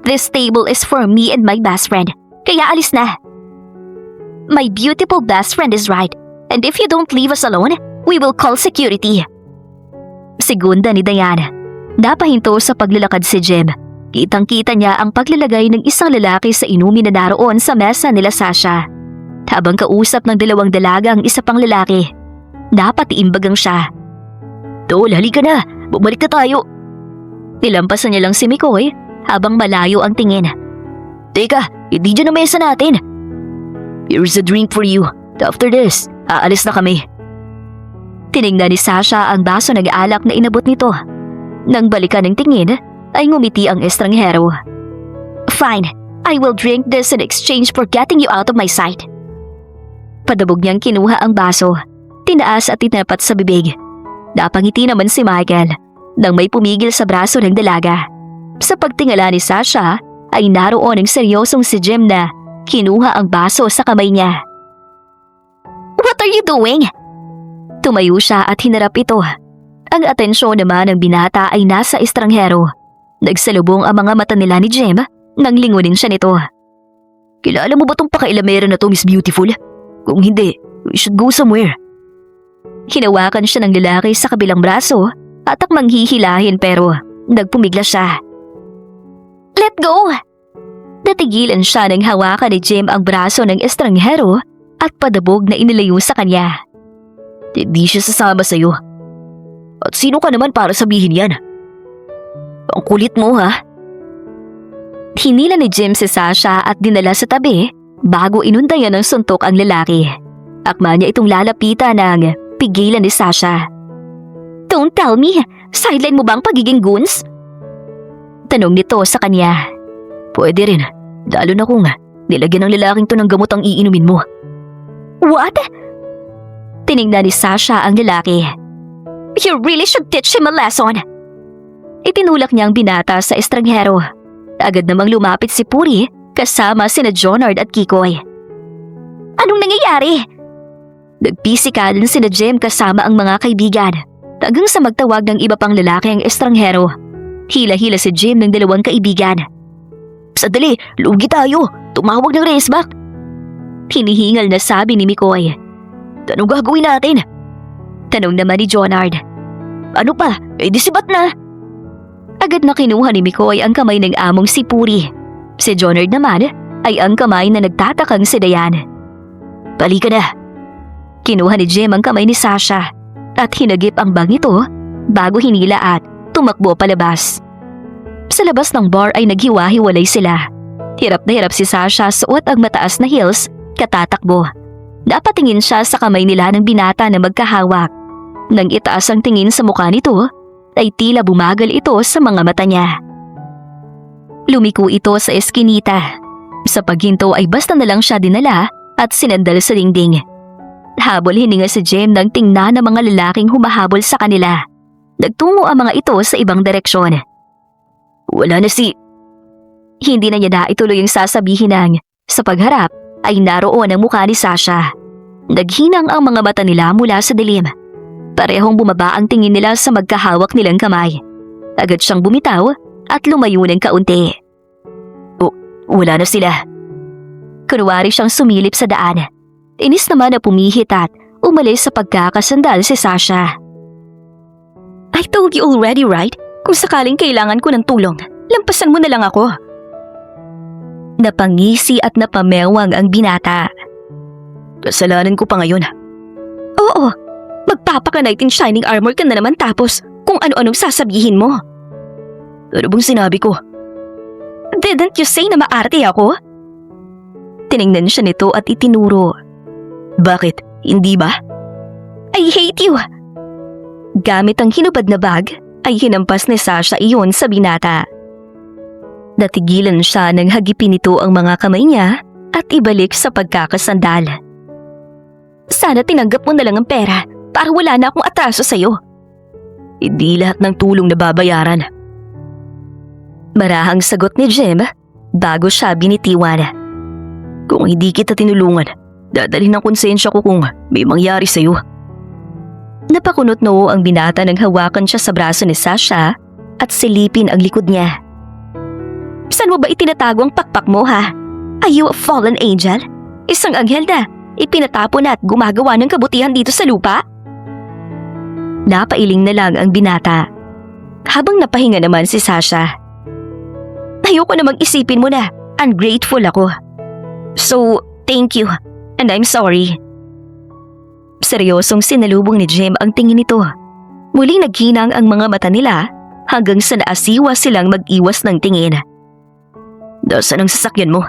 Speaker 1: This table is for me and my best friend. Kaya alis na. My beautiful best friend is right. And if you don't leave us alone, we will call security. Segunda ni Diana. Napahinto sa paglalakad si Jim. Kitang-kita niya ang paglalagay ng isang lalaki sa inumin na naroon sa mesa nila Sasha. Habang kausap ng dalawang dalaga ang isa pang lalaki. Napatiimbagang siya. Tol, halika na. Bumalik na tayo. Nilampasan niya lang si Mikoy habang malayo ang tingin. Teka, hindi dyan ang mesa natin. Here's a drink for you. After this, aalis na kami. Tiningnan ni Sasha ang baso ng alak na inabot nito. Nang balikan ng tingin, ay ngumiti ang estranghero. Fine, I will drink this in exchange for getting you out of my sight. Padabog niyang kinuha ang baso. Tinaas at tinapat sa bibig. Napangiti naman si Michael nang may pumigil sa braso ng dalaga. Sa pagtingala ni Sasha, ay naroon ang seryosong si Jim na kinuha ang baso sa kamay niya. What are you doing? Tumayo siya at hinarap ito. Ang atensyon naman ng binata ay nasa estranghero. Nagsalubong ang mga mata nila ni Jim nang lingunin siya nito. Kilala mo ba tong pakailamera na to, Miss Beautiful? Kung hindi, we should go somewhere. Hinawakan siya ng lalaki sa kabilang braso at akmang hihilahin pero nagpumigla siya. Let go! Natigilan siya nang hawakan ni Jim ang braso ng estranghero at padabog na inilayo sa kanya. Hindi siya sasama sa'yo. At sino ka naman para sabihin yan? Ang kulit mo, ha? Hinila ni Jim si Sasha at dinala sa tabi bago inundayan ng suntok ang lalaki. Akma niya itong lalapitan ng pigilan ni Sasha. Don't tell me, sideline mo ba ang pagiging goons? Tanong nito sa kanya. Pwede rin, lalo na kung nilagyan ng lalaking to ng gamot ang iinumin mo. What? Tiningnan ni Sasha ang lalaki. You really should teach him a lesson. Itinulak niya ang binata sa estranghero. Agad namang lumapit si Puri kasama sina Jonard at Kikoy. Anong nangyayari? Nagpisikalan sina Jim kasama ang mga kaibigan. Hanggang sa magtawag ng iba pang lalaki ang estranghero. Hila-hila si Jim ng dalawang kaibigan. Sadali, lugi tayo. Tumawag ng raceback. Hinihingal na sabi ni Mikoy. Anong gagawin natin? Tanong naman ni Jonard.
Speaker 2: Ano pa? Eh di sibat na.
Speaker 1: Agad na kinuha ni Mikoy ang kamay ng among si Puri. Si Jonard naman ay ang kamay na nagtatakang si Dayan.
Speaker 2: Balik ka na.
Speaker 1: Kinuha ni Jem ang kamay ni Sasha at hinagip ang bag nito bago hinila at tumakbo palabas. Sa labas ng bar ay naghiwa-hiwalay sila. Hirap na hirap si Sasha suot ang mataas na heels katatakbo. Napatingin siya sa kamay nila ng binata na magkahawak. Nang itaas ang tingin sa mukha nito, ay tila bumagal ito sa mga mata niya. Lumiko ito sa eskinita. Sa paghinto ay basta na lang siya dinala at sinandal sa dingding. Habol hininga si Jem nang tingnan ng mga lalaking humahabol sa kanila. Nagtungo ang mga ito sa ibang direksyon.
Speaker 2: Wala na si...
Speaker 1: Hindi na niya na ituloy ang sasabihin ng sa pagharap ay naroon ang mukha ni Sasha. Naghinang ang mga mata nila mula sa dilim. Parehong bumaba ang tingin nila sa magkahawak nilang kamay. Agad siyang bumitaw at lumayo ng kaunti.
Speaker 2: Wala na sila.
Speaker 1: Kunwari siyang sumilip sa daan. Inis naman na pumihit at umalis sa pagkakasandal si Sasha. I told you already, right? Kung sakaling kailangan ko ng tulong, lampasan mo na lang ako. Napangisi at napamewang ang binata.
Speaker 2: Kasalanan ko pa ngayon.
Speaker 1: Oo, magpapaka-knight in shining armor ka na naman tapos kung ano-anong sasabihin mo.
Speaker 2: Ano bang sinabi ko?
Speaker 1: Didn't you say na maarte ako? Tiningnan siya nito at itinuro.
Speaker 2: Bakit? Hindi ba?
Speaker 1: I hate you! Gamit ang hinubad na bag, ay hinampas ni Sasha iyon sa binata. Natigilan siya nang hagipin nito ang mga kamay niya at ibalik sa pagkakasandal. Sana tinanggap mo na lang ang pera para wala na akong atraso sa'yo.
Speaker 2: Hindi lahat ng tulong na babayaran.
Speaker 1: Marahang sagot ni Jem bago siya binitiwan.
Speaker 2: Kung hindi kita tinulungan, dadalhin ng konsensya ko kung may mangyari sa'yo.
Speaker 1: Napakunot noo ang binata nang hawakan siya sa braso ni Sasha at silipin ang likod niya. Saan mo ba itinatago ang pakpak mo, ha? Are you a fallen angel? Isang anghel na ipinatapon at gumagawa ng kabutihan dito sa lupa? Napailing na lang ang binata. Habang napahinga naman si Sasha. Ayoko na mag-isipin mo na ungrateful ako. So, thank you and I'm sorry. Seryosong sinalubong ni Jem ang tingin nito. Muling naghinang ang mga mata nila hanggang sa naasiwa silang mag-iwas ng tingin.
Speaker 2: Nasaan ang sasakyan mo?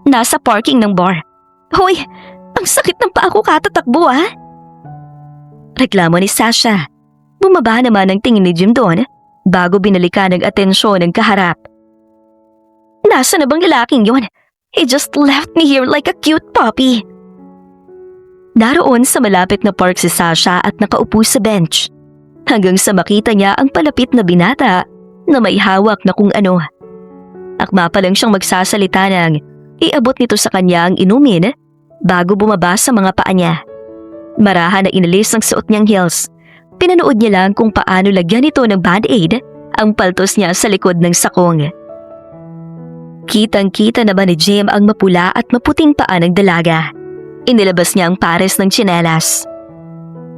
Speaker 1: Nasa parking ng bar. Hoy, ang sakit ng paa ko katatakbo, ha? Reklamo ni Sasha. Bumaba naman ang tingin ni Jem doon bago binalikan ng atensyon ng kaharap. Nasa na bang lalaking yon? He just left me here like a cute puppy. Naroon sa malapit na park si Sasha at nakaupo sa bench. Hanggang sa makita niya ang palapit na binata na may hawak na kung ano. Akma pa lang siyang magsasalita nang iabot nito sa kanya ang inumin bago bumaba sa mga paa niya. Marahan na inalis ang suot niyang heels. Pinanood niya lang kung paano lagyan ito ng band-aid ang paltos niya sa likod ng sakong. Kitang-kita naman ni Jem ang mapula at maputing paa ng dalaga. Inilabas niya ang pares ng tsinelas.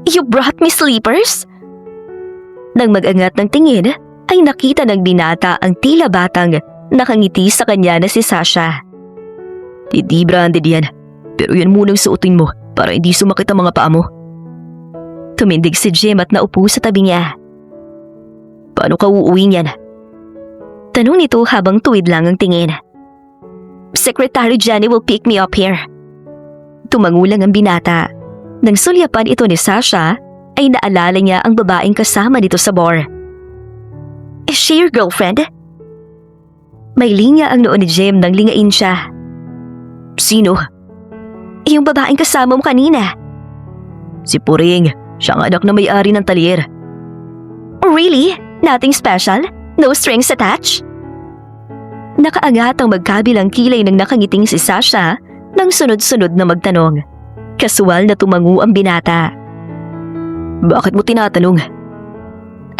Speaker 1: You brought me slippers? Nang mag-angat ng tingin, ay nakita ng binata ang tila batang nakangiti sa kanya na si Sasha.
Speaker 2: Hindi branded yan, pero yan munang suotin mo para hindi sumakit ang mga paa mo.
Speaker 1: Tumindig si Jem at naupo sa tabi niya.
Speaker 2: Paano ka uuwi niyan?
Speaker 1: Tanong nito habang tuwid lang ang tingin. Secretary Jenny will pick me up here. Tumangulang ang binata. Nang sulyapan ito ni Sasha, ay naalala niya ang babaeng kasama nito sa bar. Is she your girlfriend? May linya ang noo ni Jem nang lingain siya.
Speaker 2: Sino?
Speaker 1: Yung babaeng kasama mo kanina.
Speaker 2: Si Puring, siyang anak na may-ari ng talyer.
Speaker 1: Really? Nothing special? No strings attached? Nakaangat ang magkabilang kilay ng nakangiting si Sasha nang sunod-sunod na magtanong. Kasual na tumango ang binata.
Speaker 2: Bakit mo tinatanong?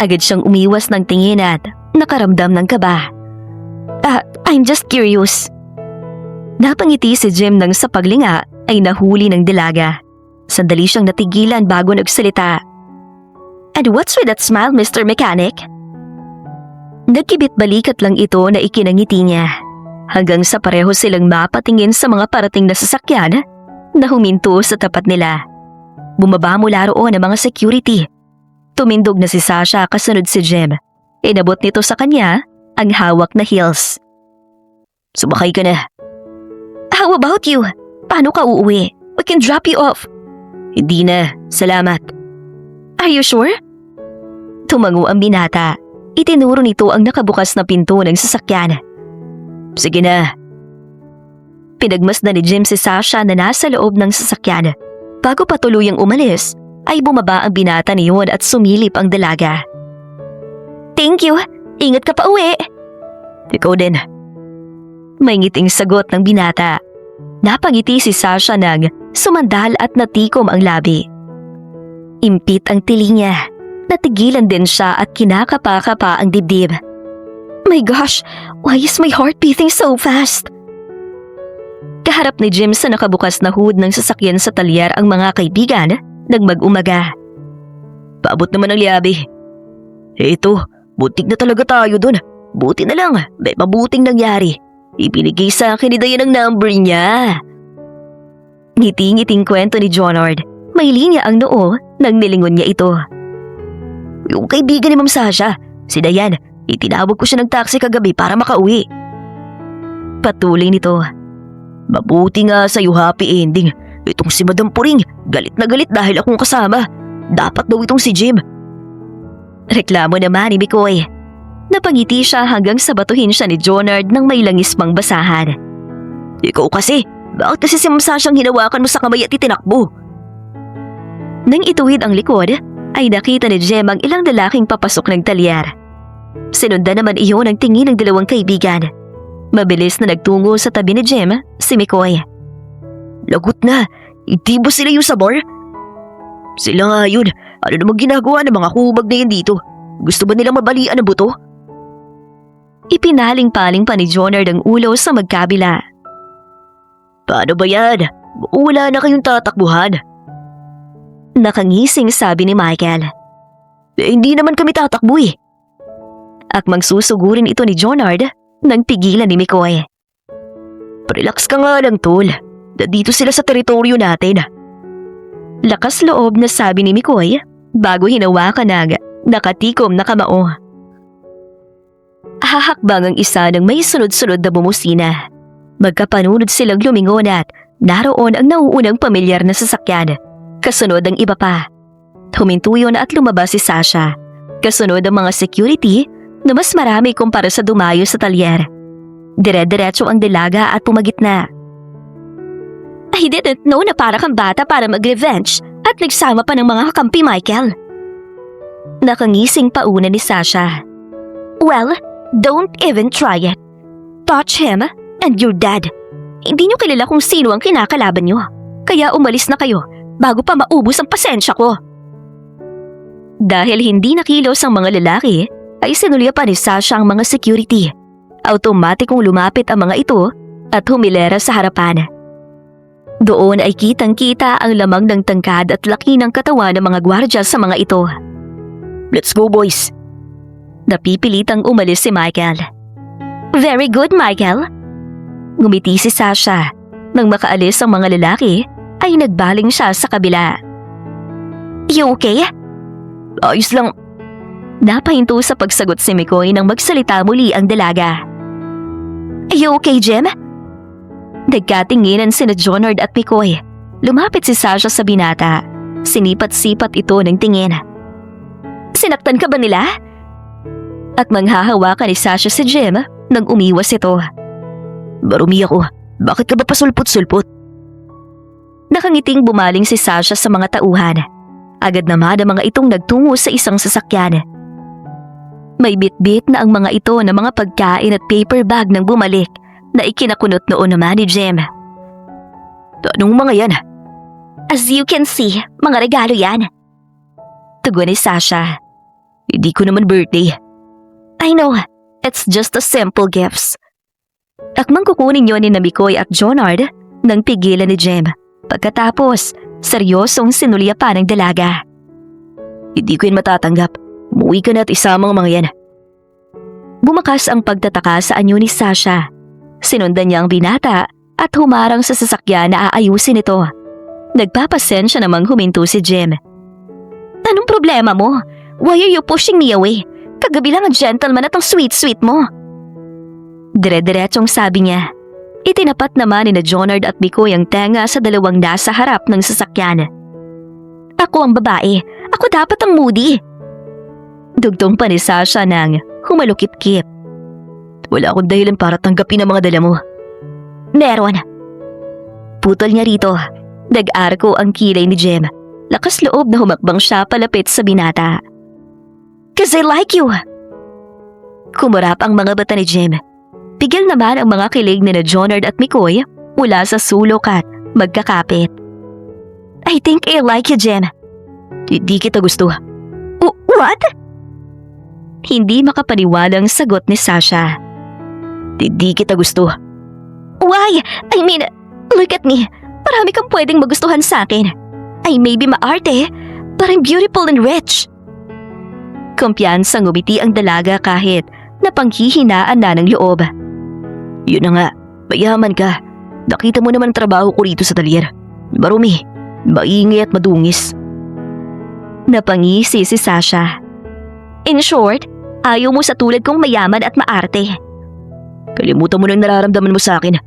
Speaker 1: Agad siyang umiwas ng tingin at nakaramdam ng kaba. I'm just curious. Napangiti si Jem nang sa paglinga ay nahuli ng dilaga. Sandali siyang natigilan bago nagsalita. And what's with that smile, Mr. Mechanic? Nagkibit balikat lang ito na ikinangiti niya. Hanggang sa pareho silang mapatingin sa mga parating na sasakyan na huminto sa tapat nila. Bumaba mula roon ang mga security. Tumindog na si Sasha kasunod si Jem. Inabot nito sa kanya ang hawak na heels.
Speaker 2: Sumakay ka na.
Speaker 1: How about you? Paano ka uuwi? We can drop you off.
Speaker 2: Hindi na, salamat.
Speaker 1: Are you sure? Tumango ang binata. Itinuro nito ang nakabukas na pinto ng sasakyan.
Speaker 2: Sige na.
Speaker 1: Pinagmasdan ni Jim si Sasha na nasa loob ng sasakyan. Bago pa tuluyang umalis, ay bumaba ang binata niyon at sumilip ang dalaga. Thank you. Ingat ka pa uwi.
Speaker 2: Ikaw din.
Speaker 1: May ngiting sagot ng binata. Napangiti si Sasha nang sumandal at natikom ang labi. Impit ang tili niya. Natigilan din siya at kinakapa-kapa ang dibdib. My gosh, why is my heart beating so fast? Kaharap ni Jim sa nakabukas na hood ng sasakyan sa talyer ang mga kaibigan nang mag-umaga.
Speaker 2: Paabot naman ang liabi. Ito, butik na talaga tayo dun. Buti na lang, may mabuting nangyari. Ibinigay sa akin ni Dayan ang number niya.
Speaker 1: Ngiti-ngiting kwento ni Jonard. May linya ang noo nang nilingon niya ito.
Speaker 2: Yung kaibigan ni Ma'am Sasha, si Dayan, itinawag ko siya ng taxi kagabi para makauwi.
Speaker 1: Patuloy nito.
Speaker 2: Mabuti nga sa'yo happy ending. Itong si Madam Puring, galit na galit dahil akong kasama. Dapat daw itong si Jim.
Speaker 1: Reklamo naman ni Mikoy. Napangiti siya hanggang sa batuhin siya ni Jonard nang may langis pang basahan.
Speaker 2: Ikaw kasi, bakit kasi si Ma'am Sasha ang hinawakan mo sa kamay at itinakbo?
Speaker 1: Nang ituwid ang likod, ay nakita ni Jem ang ilang lalaking papasok ng talyer. Sinundan naman iyon ang tingin ng dalawang kaibigan. Mabilis na nagtungo sa tabi ni Jem, si Mikoy.
Speaker 2: Lagot na, hindi ba sila yung sa bar? Sila nga yun, ano namang ginagawa ng mga kubag na yun dito? Gusto ba nilang mabalian ang buto?
Speaker 1: Ipinaling-paling pa ni Jonard ang ulo sa magkabila.
Speaker 2: Paano ba yan? Wala na kayong tatakbuhan.
Speaker 1: Nakangising sabi ni Michael.
Speaker 2: Hindi naman kami tatakbo eh.
Speaker 1: Akmang susugurin ito ni Jonard nang pigilan ni Mikoy.
Speaker 2: Relax ka nga lang tol. Dito sila sa teritoryo natin.
Speaker 1: Lakas loob na sabi ni Mikoy bago hinawakan ng nakatikom na kamao. Hahakbang ang isa ng may sunod-sunod na bumusina. Magkapanunod silang lumingon at naroon ang nauunang pamilyar na sasakyan. Kasunod ang iba pa. Huminto yun at lumabas si Sasha. Kasunod ang mga security na mas marami kumpara sa dumayo sa talyer. Dire-diretso ang dalaga at pumagitna. I didn't know na para kang bata para mag-revenge at nagsama pa ng mga kakampi, Michael. Nakangising pauna ni Sasha. Well, don't even try it. Touch him and you're dead. Hindi niyo kilala kung sino ang kinakalaban niyo. Kaya umalis na kayo bago pa maubos ang pasensya ko. Dahil hindi nakilos ang mga lalaki, ay sinulya pa ni Sasha ang mga security. Automatikong lumapit ang mga ito at humilera sa harapan. Doon ay kitang-kita ang lamang ng tangkad at laki ng katawan ng mga gwardya sa mga ito.
Speaker 2: Let's go boys!
Speaker 1: Napipilitang umalis si Michael. Very good, Michael. Ngumiti si Sasha. Nang makaalis ang mga lalaki, ay nagbaling siya sa kabila. You okay?
Speaker 2: Ayos lang.
Speaker 1: Napahinto sa pagsagot si Mikoy nang magsalita muli ang dalaga. You okay, Jim? Nagkatinginan sina Jonard at Mikoy. Lumapit si Sasha sa binata. Sinipat-sipat ito ng tingin. Sinaktan ka ba nila? At manghahawakan ni Sasha si Jim nang umiwas ito.
Speaker 2: Marumi ako. Bakit ka ba pasulpot-sulpot?
Speaker 1: Nakangiting bumaling si Sasha sa mga tauhan. Agad naman ang mga itong nagtungo sa isang sasakyan. May bit-bit na ang mga ito na mga pagkain at paper bag nang bumalik na ikinakunot noon naman ni Jem.
Speaker 2: Anong mga yan?
Speaker 1: As you can see, mga regalo yan. Tugon ni Sasha.
Speaker 2: Hindi ko naman birthday.
Speaker 1: I know, it's just a simple gifts. Akmang kukunin yun ni Mikoy at Jonard nang pigilan ni Jem. Pagkatapos, seryosong sinulya pa ng dalaga.
Speaker 2: Hindi ko yan matatanggap. Umuwi ka na at isama ang mga yan.
Speaker 1: Bumakas ang pagtataka sa anyo ni Sasha. Sinundan niya ang binata at humarang sa sasakyan na aayusin ito. Nagpapasensya namang huminto si Jim. Anong problema mo? Why are you pushing me away? Kagabi lang ang gentleman at ang sweet-sweet mo. Dire-diretsong sabi niya. Itinapat naman ni na Jonard at Mikoy ang tenga sa dalawang nasa harap ng sasakyan. Ako ang babae. Ako dapat ang moody. Dugtong pa ni Sasha nang humalukip-kip.
Speaker 2: Wala akong dahilan para tanggapin ang mga dala mo.
Speaker 1: Meron. Putol niya rito. Nag-arko ang kilay ni Jim. Lakas loob na humakbang siya palapit sa binata. Cause I like you. Kumurap ang mga bata ni Jim. Pigil naman ang mga kilig ni na Jonard at Mikoy mula sa sulok at magkakapit. I think I like you, Jim.
Speaker 2: Di kita gusto.
Speaker 1: What? Hindi makapaniwalang sagot ni Sasha.
Speaker 2: Di kita gusto.
Speaker 1: Why? I mean, look at me. Marami kang pwedeng magustuhan sa akin. I may be maarte, but I'm beautiful and rich. Kumpiyansang ngumiti ang dalaga kahit napanghihinaan na ng loob.
Speaker 2: Yun na nga, mayaman ka. Nakita mo naman ang trabaho ko rito sa talyer. Marumi, maingay at madungis.
Speaker 1: Napangisi si Sasha. In short, ayaw mo sa tulad kong mayaman at maarte.
Speaker 2: Kalimutan mo nang nararamdaman mo sa akin.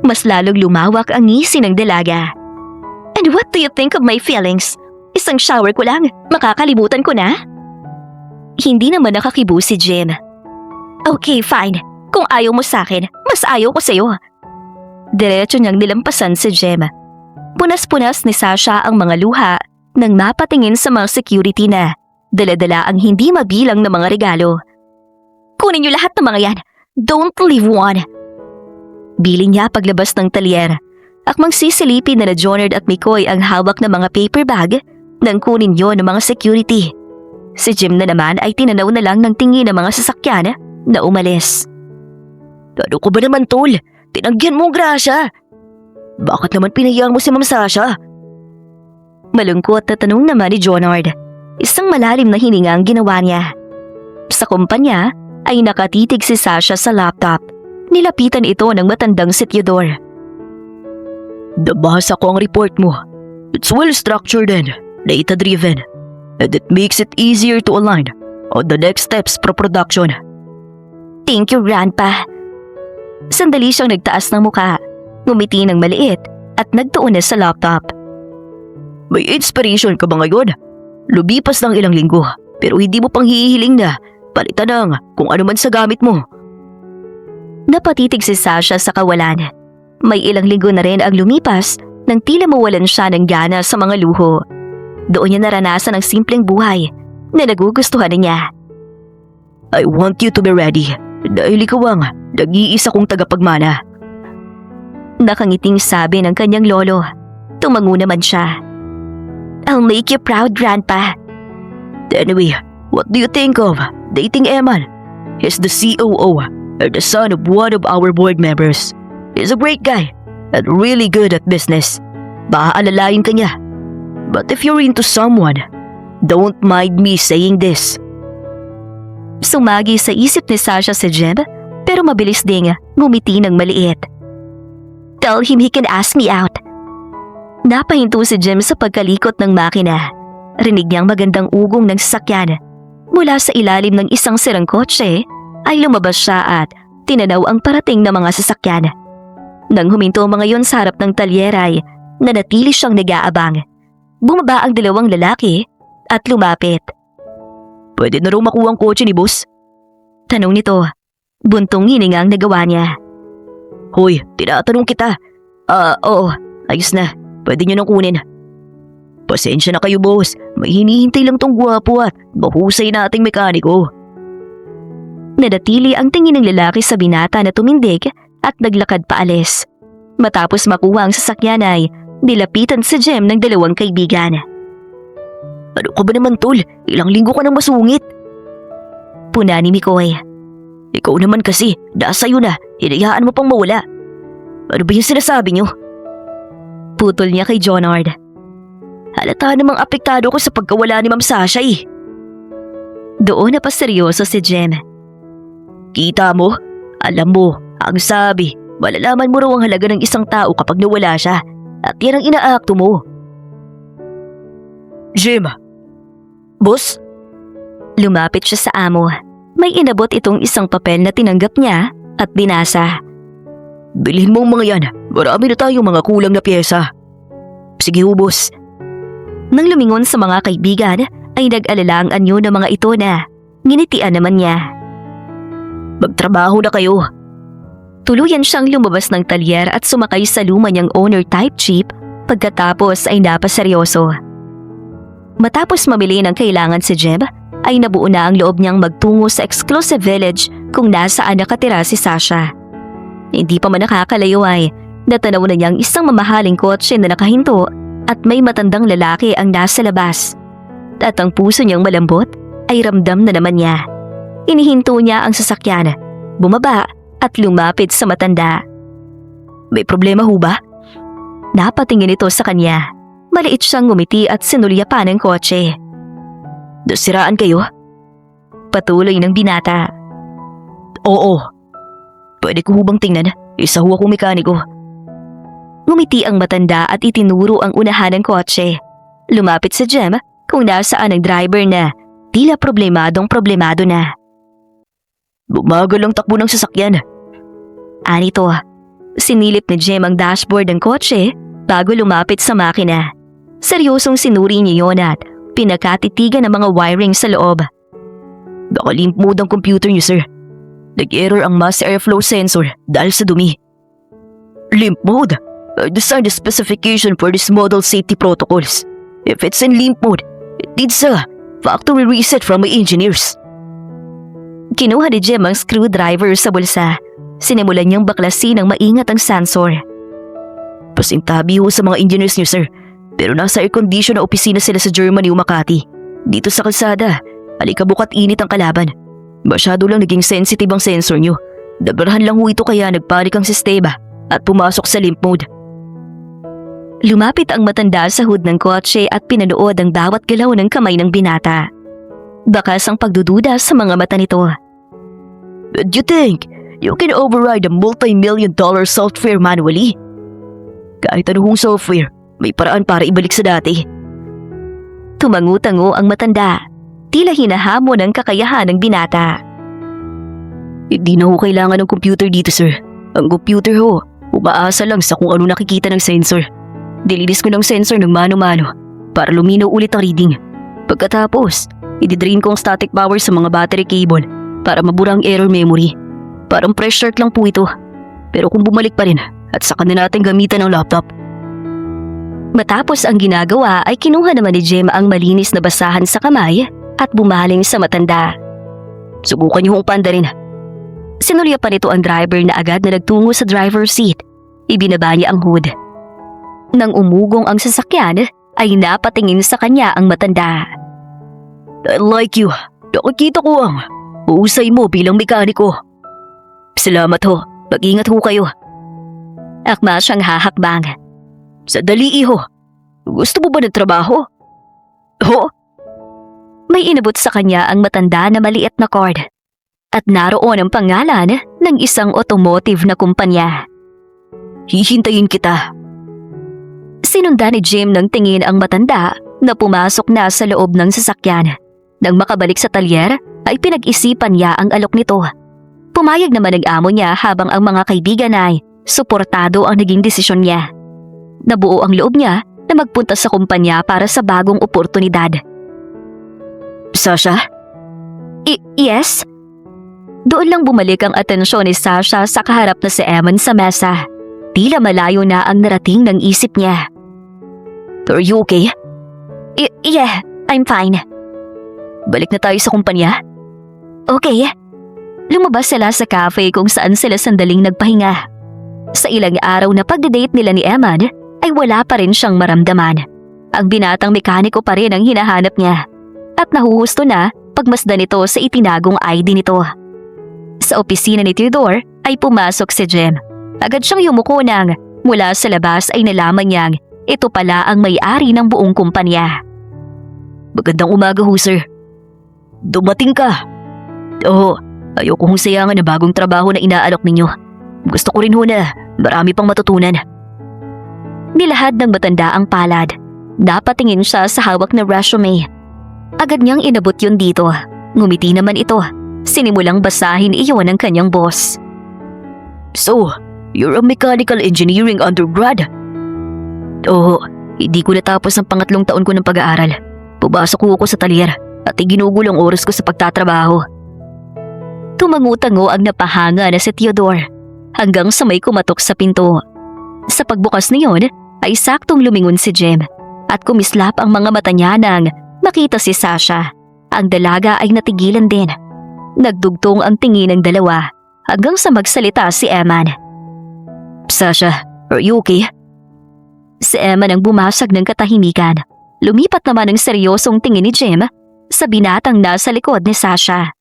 Speaker 1: Mas lalong lumawak ang ngisi ng dalaga. And what do you think of my feelings? Isang shower ko lang, makakalimutan ko na? Hindi naman nakakibo si Jim. Okay, fine. Kung ayaw mo sa akin, mas ayaw ko sa'yo. Diretso niyang nilampasan si Jim. Punas-punas ni Sasha ang mga luha nang mapatingin sa mga security na dala-dala ang hindi mabilang na mga regalo. Kunin niyo lahat ng mga yan. Don't leave one. Biling niya paglabas ng talyer. Akmang sisilipin na Jonard at Mikoy ang hawak na mga paper bag nang kunin yon ng mga security. Si Jim na naman ay tinanaw na lang ng tingin ng mga sasakyan na umalis.
Speaker 2: Ano ko ba naman, tol? Tinagyan mo ang grasya. Bakit naman pinayaan mo si Ma'am Sasha?
Speaker 1: Malungkot na tanong naman ni Jonard. Isang malalim na hininga ang ginawa niya. Sa kumpanya ay nakatitig si Sasha sa laptop. Nilapitan ito ng matandang si Theodore.
Speaker 2: Nabasa ko ang report mo. It's well-structured and data-driven. And it makes it easier to align on the next steps for production.
Speaker 1: Thank you, Grandpa. Sandali siyang nagtaas ng muka, ngumiti ng maliit at nagtuon na sa laptop.
Speaker 2: May inspiration ka ba ngayon? Lumipas ng ilang linggo pero hindi mo pang hihiling na palitan ng kung ano man sa gamit mo.
Speaker 1: Napatitig si Sasha sa kawalan. May ilang linggo na rin ang lumipas nang tila mawalan siya ng gana sa mga luho. Doon niya naranasan ang simpleng buhay na nagugustuhan niya.
Speaker 2: I want you to be ready dahil ikaw ang nag-iisa kong tagapagmana.
Speaker 1: Nakangiting sabi ng kanyang lolo. Tumango naman siya. I'll make you proud, Grandpa.
Speaker 2: Anyway, what do you think of dating Eman? He's the COO and the son of one of our board members. He's a great guy and really good at business. Baka alalayin ka niya. But if you're into someone, don't mind me saying this.
Speaker 1: Sumagi sa isip ni Sasha si Jim, pero mabilis ding ngumiti ng maliit. Tell him he can ask me out. Napahinto si Jim sa pagkalikot ng makina. Rinig niyang magandang ugong ng sasakyan. Mula sa ilalim ng isang sirang kotse, ay lumabas siya at tinanaw ang parating na mga sasakyan. Nang huminto mga yon sa harap ng talyeray, nanatili siyang nag-aabang. Bumaba ang dalawang lalaki at lumapit.
Speaker 2: Pwede na raw makuha ang kotse ni boss?
Speaker 1: Tanong nito. Buntong hiningang nagawa niya.
Speaker 2: Hoy, tinatanong kita. Oo, ayos na. Pwede nyo nang kunin. Pasensya na kayo, boss. May hinihintay lang tong gwapo at mahusay nating mekaniko.
Speaker 1: Nadatili ang tingin ng lalaki sa binata na tumindig at naglakad paalis. Matapos makuha ang sasakyan ay nilapitan si Jim ng dalawang kaibigan.
Speaker 2: Ano ka ba naman, tol? Ilang linggo ka nang masungit.
Speaker 1: Puna ni Mikoy.
Speaker 2: Ikaw naman kasi, sa'yo na. Hinayaan mo pang mawala. Ano ba yung sinasabi nyo?
Speaker 1: Putol niya kay Jonard.
Speaker 2: Halata namang apektado ko sa pagkawala ni Ma'am Sasha eh.
Speaker 1: Doon na pa seryoso si Jem.
Speaker 2: Kita mo? Alam mo, ang sabi, malalaman mo raw ang halaga ng isang tao kapag nawala siya. At yan ang inaakto mo. Jim! Boss?
Speaker 1: Lumapit siya sa amo. May inabot itong isang papel na tinanggap niya at binasa.
Speaker 2: Bilhin mo ang mga yan. Marami na tayong mga kulang na pyesa. Sige ho, boss.
Speaker 1: Nang lumingon sa mga kaibigan, ay nag-alala ang anyo ng mga ito na nginitian naman niya.
Speaker 2: Magtrabaho na kayo.
Speaker 1: Tuluyan siyang lumabas ng talyer at sumakay sa luma niyang owner-type jeep pagkatapos ay napaseryoso. Matapos mamili ng kailangan si Jeb, ay nabuo na ang loob niyang magtungo sa exclusive village kung nasaan nakatira si Sasha. Hindi pa man nakakalayo ay natanaw na niyang isang mamahaling kotse na nakahinto at may matandang lalaki ang nasa labas. At ang puso niyang malambot ay ramdam na naman niya. Inihinto niya ang sasakyan, bumaba at lumapit sa matanda.
Speaker 2: May problema ho ba?
Speaker 1: Napatingin ito sa kanya. Maliit siyang ngumiti at sinulya pa ng kotse.
Speaker 2: Nasiraan kayo?
Speaker 1: Patuloy ng binata.
Speaker 2: Oo. Pwede ko hubang tingnan? Isa ho akong mekaniko.
Speaker 1: Ngumiti ang matanda at itinuro ang unahan ng kotse. Lumapit sa Jem kung nasaan ang driver na tila problemado na.
Speaker 2: Bumagal ang takbo ng sasakyan.
Speaker 1: Anito, sinilip ni Jem ang dashboard ng kotse bago lumapit sa makina. Seryosong sinuri niya yun at pinakatitigan ng mga wiring sa loob.
Speaker 2: Naka-limp mode ang computer niyo, sir. Nag-error ang mass airflow sensor dahil sa dumi. Limp mode? I designed the specification for this model safety protocols. If it's in limp mode, it needs a factory reset from my engineers.
Speaker 1: Kinuha ni Jem ang screwdriver sa bulsa. Sinimulan niyang baklasin ng maingat ang sensor.
Speaker 2: Pasintabi ho sa mga engineers niyo, sir. Pero nasa air-condition na opisina sila sa Germany o Makati. Dito sa kalsada, alikabok at init ang kalaban. Masyado lang naging sensitive ang sensor niyo. Dabarahan lang ho ito kaya nagpanik ang sistema at pumasok sa limp mode.
Speaker 1: Lumapit ang matanda sa hood ng kotse at pinanood ang bawat galaw ng kamay ng binata. Bakas ang pagdududa sa mga mata nito.
Speaker 2: Do you think you can override a multi-million-dollar software manually? Kahit anong software, may paraan para ibalik sa dati.
Speaker 1: Tumangu-tango ang matanda. Tila hinahamon ang kakayahan ng binata.
Speaker 2: Hindi na ho kailangan ng computer dito, sir. Ang computer ho, umaasa lang sa kung ano nakikita ng sensor. Dilinis ko ng sensor ng mano-mano para luminaw ulit ang reading. Pagkatapos, ididrain ko ang static power sa mga battery cable para mabura ang error memory. Parang fresh start lang po ito. Pero kung bumalik pa rin at saka na natin gamitan ng laptop.
Speaker 1: Matapos ang ginagawa ay kinuha naman ni Jem ang malinis na basahan sa kamay at bumaling sa matanda.
Speaker 2: Subukan niyo hong panda rin.
Speaker 1: Sinulya pa nito ang driver na agad na nagtungo sa driver's seat. Ibinaba niya ang hood. Nang umugong ang sasakyan ay napatingin sa kanya ang matanda.
Speaker 2: I like you. Nakikita ko ang husay mo bilang mekaniko. Salamat ho. Mag-ingat ho kayo.
Speaker 1: Akma siyang hahakbang.
Speaker 2: Sadali iho. Gusto mo ba ng trabaho? Ho?
Speaker 1: May inabot sa kanya ang matanda na maliit na card. At naroon ang pangalan ng isang automotive na kumpanya.
Speaker 2: Hihintayin kita.
Speaker 1: Sinundan ni Jim ng tingin ang matanda na pumasok na sa loob ng sasakyan. Nang makabalik sa talyer ay pinag-isipan niya ang alok nito. Pumayag naman ang amo niya habang ang mga kaibigan ay suportado ang naging desisyon niya. Nabuo ang loob niya na magpunta sa kumpanya para sa bagong oportunidad.
Speaker 2: Sasha?
Speaker 1: Yes? Doon lang bumalik ang atensyon ni Sasha sa kaharap na si Eman sa mesa. Tila malayo na ang narating ng isip niya.
Speaker 2: Are you okay?
Speaker 1: Yeah, I'm fine.
Speaker 2: Balik na tayo sa kumpanya?
Speaker 1: Okay. Lumabas sila sa cafe kung saan sila sandaling nagpahinga. Sa ilang araw na pagdidate nila ni Eman, ay wala pa rin siyang maramdaman. Ang binatang mekaniko pa rin ang hinahanap niya. At nahuhusto na pagmasdan nito sa itinagong ID nito. Sa opisina ni Theodore ay pumasok si Jem. Agad siyang yumuko nang mula sa labas ay nalaman niyang ito pala ang may-ari ng buong kumpanya.
Speaker 2: Magandang umaga ho, sir. Dumating ka. Oo, ayoko hong sayangan na bagong trabaho na inaalok ninyo. Gusto ko rin ho na marami pang matutunan.
Speaker 1: Nilahad ng matanda ang palad. Napatingin siya sa hawak na resume. Agad niyang inabot yun dito. Ngumiti naman ito. Sinimulang basahin iyon ng kanyang boss.
Speaker 2: So, you're a mechanical engineering undergrad? Oo, hindi ko natapos ang pangatlong taon ko ng pag-aaral. Pumasok ko sa talyer at iginugulo ang oras ko sa pagtatrabaho.
Speaker 1: Tumango-tango ang napahanga na si Theodore hanggang sa may kumatok sa pinto. Sa pagbukas niyon ay saktong lumingon si Jim at kumislap ang mga mata niya nang makita si Sasha. Ang dalaga ay natigilan din. Nagdugtong ang tingin ng dalawa hanggang sa magsalita si Eman.
Speaker 2: Sasha, are you okay?
Speaker 1: Si Eman ang bumasag ng katahimikan. Lumipat naman ang seryosong tingin ni Jim sa binatang nasa likod ni Sasha.